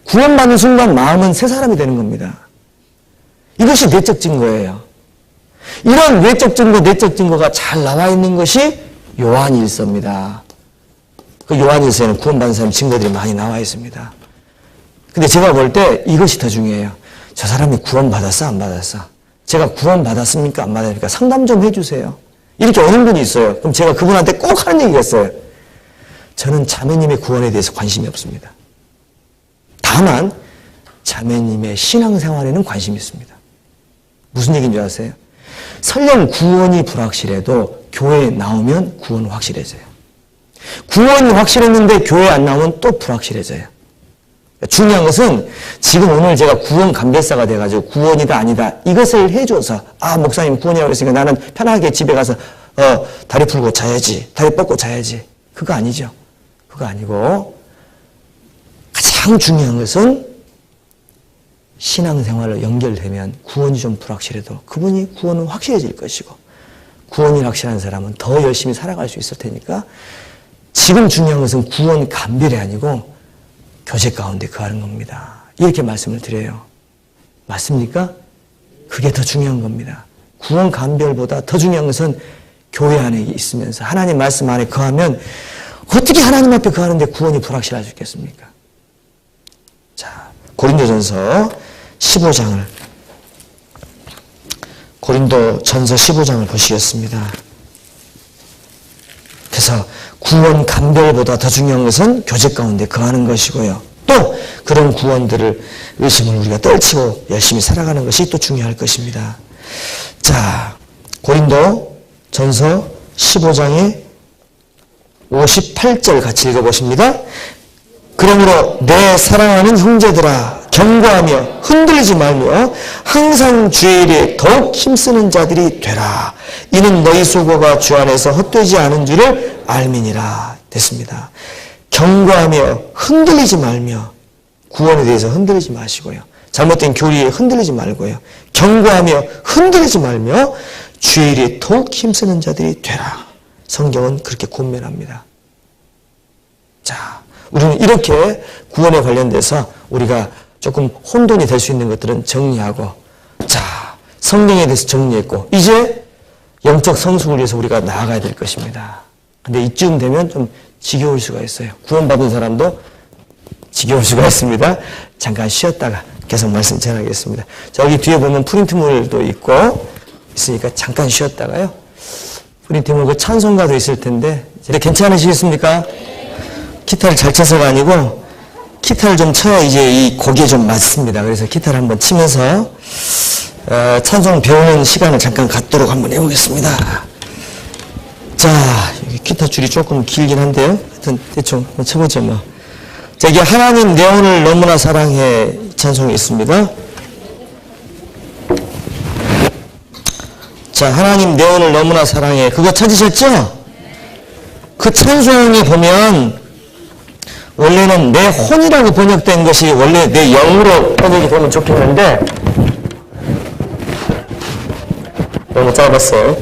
구원받는 순간 마음은 새 사람이 되는 겁니다. 이것이 내적 증거예요. 이런 외적 증거, 내적 증거가 잘 나와 있는 것이 요한일서입니다. 그 요한일서에는 구원받은 사람 증거들이 많이 나와 있습니다. 근데 제가 볼 때 이것이 더 중요해요. 저 사람이 구원받았어, 안 받았어? 제가 구원받았습니까, 안 받았습니까? 상담 좀 해주세요. 이렇게 오는 분이 있어요. 그럼 제가 그분한테 꼭 하는 얘기가 있어요. 저는 자매님의 구원에 대해서 관심이 없습니다. 다만 자매님의 신앙생활에는 관심이 있습니다. 무슨 얘기인 줄 아세요? 설령 구원이 불확실해도 교회에 나오면 구원은 확실해져요. 구원이 확실했는데 교회에 안 나오면 또 불확실해져요. 중요한 것은 지금 오늘 제가 구원 감별사가 돼가지고 구원이다 아니다 이것을 해줘서 목사님 구원이라고 했으니까 나는 편하게 집에 가서 다리 풀고 자야지, 다리 뻗고 자야지. 그거 아니죠. 그거 아니고 가장 중요한 것은 신앙생활로 연결되면 구원이 좀 불확실해도 그분이 구원은 확실해질 것이고 구원이 확실한 사람은 더 열심히 살아갈 수 있을 테니까 지금 중요한 것은 구원 감별이 아니고 교제 가운데 거하는 겁니다. 이렇게 말씀을 드려요. 맞습니까? 그게 더 중요한 겁니다. 구원 감별보다 더 중요한 것은 교회 안에 있으면서 하나님 말씀 안에 거하면 어떻게 하나님 앞에 거하는데 구원이 불확실할 수 있겠습니까? 자, 고린도전서 15장을 고린도전서 15장을 보시겠습니다. 그래서 구원 감별보다 더 중요한 것은 교제 가운데 거하는 것이고요. 또 그런 구원들을 의심을 우리가 떨치고 열심히 살아가는 것이 또 중요할 것입니다. 자, 고린도전서 15장의 58절 같이 읽어보십니다. 그러므로 내 사랑하는 형제들아 경고하며 흔들리지 말며 항상 주의 일에 더욱 힘쓰는 자들이 되라. 이는 너희 수고가 주 안에서 헛되지 않은 줄을 알미니라. 됐습니다. 경고하며 흔들리지 말며 구원에 대해서 흔들리지 마시고요. 잘못된 교리에 흔들리지 말고요. 경고하며 흔들리지 말며 주의 일에 더욱 힘쓰는 자들이 되라. 성경은 그렇게 권면합니다. 자, 우리는 이렇게 구원에 관련돼서 우리가 조금 혼돈이 될 수 있는 것들은 정리하고, 자, 성경에 대해서 정리했고, 이제 영적 성숙을 위해서 우리가 나아가야 될 것입니다. 근데 이쯤 되면 좀 지겨울 수가 있어요. 구원받은 사람도 지겨울 수가 있습니다. 잠깐 쉬었다가 계속 말씀 전하겠습니다. 저기 뒤에 보면 프린트물도 있으니까 잠깐 쉬었다가요. 프린트물 그 찬송가도 있을 텐데, 이제 괜찮으시겠습니까? 기타를 잘 쳐서가 아니고, 기타를 좀 쳐야 이제 이 곡에 좀 맞습니다. 그래서 기타를 한번 치면서, 찬송 배우는 시간을 잠깐 갖도록 한번 해보겠습니다. 자, 여기 기타 줄이 조금 길긴 한데요. 하여튼 대충 한번 쳐보죠 뭐. 자, 이게 하나님 내 혼을 너무나 사랑해 찬송이 있습니다. 자, 하나님 내 혼을 너무나 사랑해. 그거 찾으셨죠? 그 찬송에 보면 원래는 내 혼이라고 번역된 것이 원래 내 영으로 번역이 되면 좋겠는데 너무 짧았어요.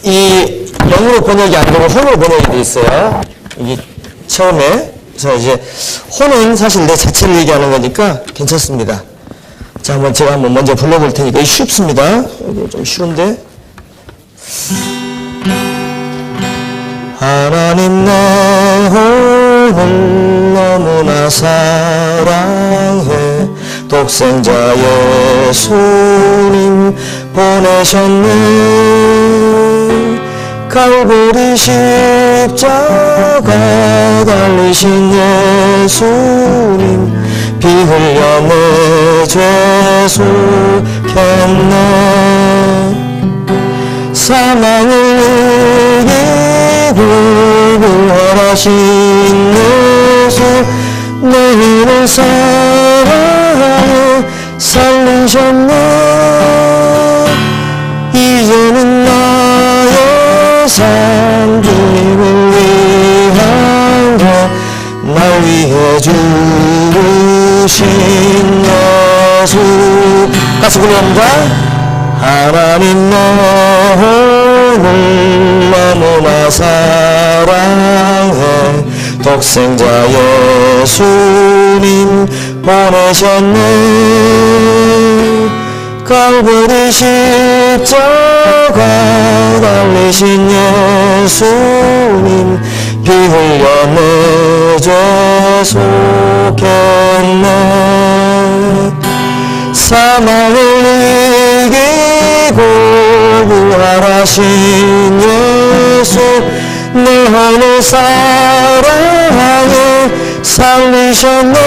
이 영으로 번역이 안 되고 혼으로 번역이 돼 있어요. 이게 처음에. 그래서 이제 혼은 사실 내 자체를 얘기하는 거니까 괜찮습니다. 자, 한번 제가 한번 먼저 불러볼 테니까 이게 쉽습니다. 이게 좀 쉬운데. 하나님 내 혼을 너무나 사랑해 독생자 예수님 보내셨네. 갈보리 십자가 달리신 예수님 피 흘려 내 죄 속했네. 사망을 이기고 부활하신 예수 같이 부릅니다. 하나님 너를 너무나 사랑해 독생자 예수님 보내셨네. 갈보리 십자가 달리신 예수님 피 흘려 내 죄 속했네. 사망을 이기고 부활하신 예수 내 하늘 사랑에 살리셨네.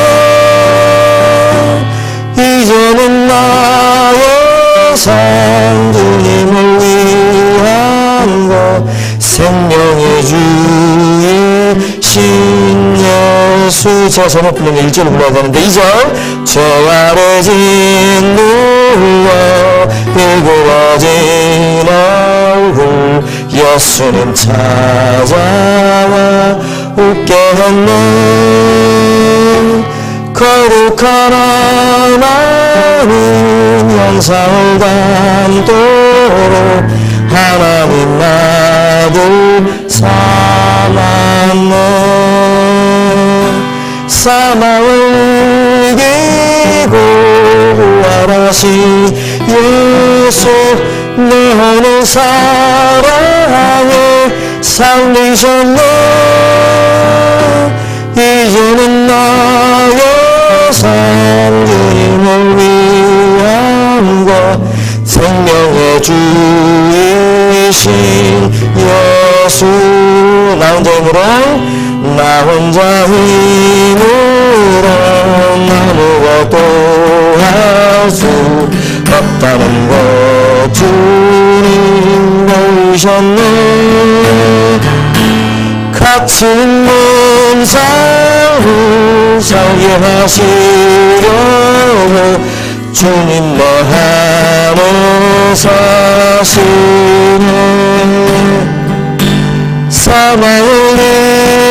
이제는 나의 삶 주님을 위한 것 생명의 주이신 예수. 제가 잘못 불렀는데 1절을 불러야 되는데 2절 죄 아래 짓눌려 일그러진 얼굴 예수님 찾아와 웃게 했네. 거룩한 하나님 영상을 담도록 하나님 아들 삼았네. 사망을 이기고 부활하신 예수 내 하늘 사랑에 살리셨네. 이제는 나의 삶 주님을 위한 것 생명의 주이신 예수. 나 혼자 힘으로 나 혼자 힘으로 아무것도 할 수 없다는 것 주님 보이셨네. 갇힌 몸살을 살게 하시려고 주님 내 안에 사시네. 사망을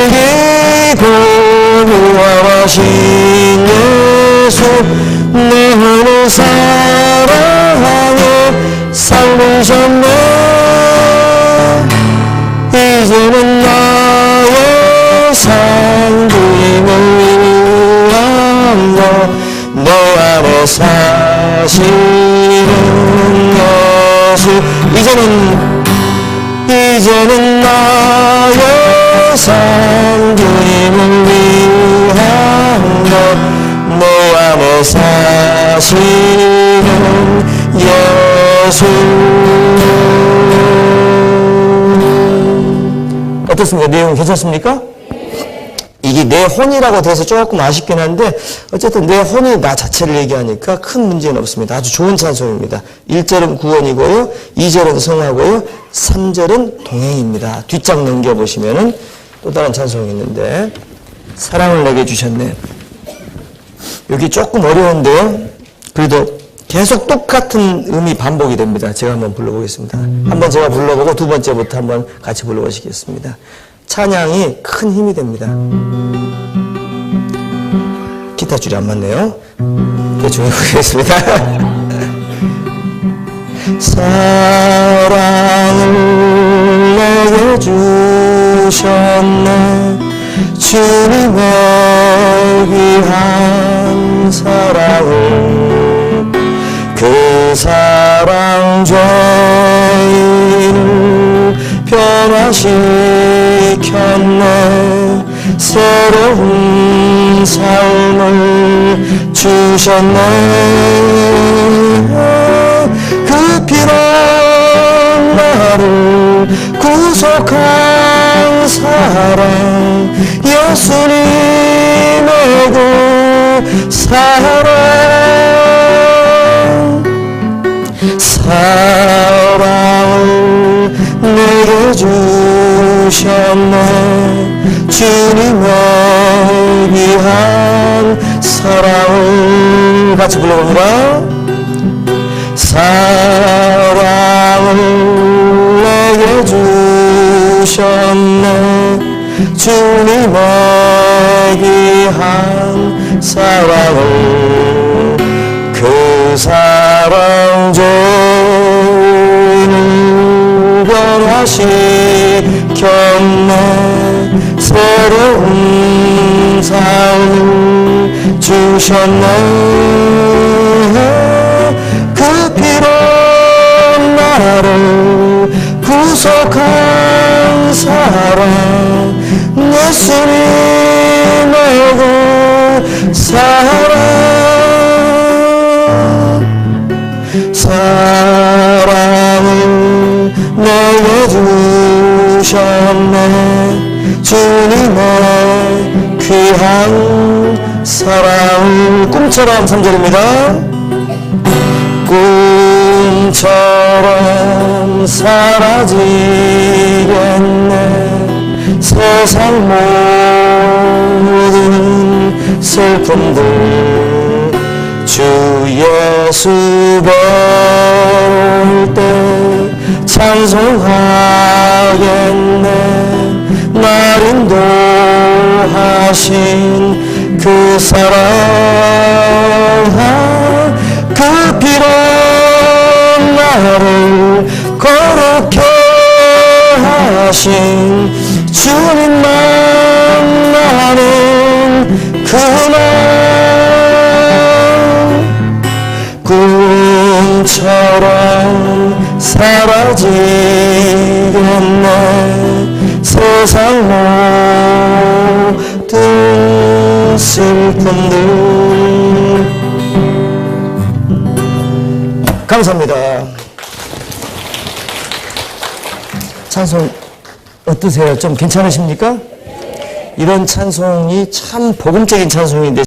이기고 부활하신 예수 내 하늘 사랑에 살리셨네. 이제는 나의 삶 주님을 위한 것 내 안에 사시는 예수. 이제는 나의 삶 주님을 위한 것 내 안에 사시는 예수. 어떻습니까? 내용 괜찮습니까? 이게 내 혼이라고 돼서 조금 아쉽긴 한데 어쨌든 내 혼이 나 자체를 얘기하니까 큰 문제는 없습니다. 아주 좋은 찬송입니다. 1절은 구원이고요. 2절은 성화고요. 3절은 동행입니다. 뒷장 넘겨보시면은 또 다른 찬송이 있는데 사랑을 내게 주셨네. 여기 조금 어려운데요. 그래도 계속 똑같은 음이 반복이 됩니다. 제가 한번 불러보겠습니다. 한번 제가 불러보고 두 번째부터 한번 같이 불러보시겠습니다. 찬양이 큰 힘이 됩니다. 기타 줄이 안 맞네요. 대충 해보겠습니다. 사랑을 내게 주셨네. 주님의 귀한 사랑을 그 사랑 죄인을 변화시켰네. 새로운 삶을 주셨네. 그 피로 나를 구속한 사랑 예수님의 그 사랑 사랑을 내게 주셨네. 주님의 귀한 사랑을 같이 불러봅니다. 사랑을 내게 주셨네. 주님의 귀한 사랑을 그 그 사랑 좋은 변화시켰네. 새로운 삶을 주셨네. 그 피로 나를 구속한 사랑 예수님의 그 사랑을 내게 주셨네. 주님의 귀한 사랑을 꿈처럼 3절입니다. 꿈처럼 사라지겠네. 세상 모든 슬픔들 주 예수 볼 때 찬송하겠네. 날 인도하신 그 사랑, 그 피로 나를 거룩해 하신 주님 만나는 그날, 꿈처럼 사라지겠네. 세상 모든 슬픔들. 감사합니다. 찬송 어떠세요? 좀 괜찮으십니까? 이런 찬송이 참 복음적인 찬송인데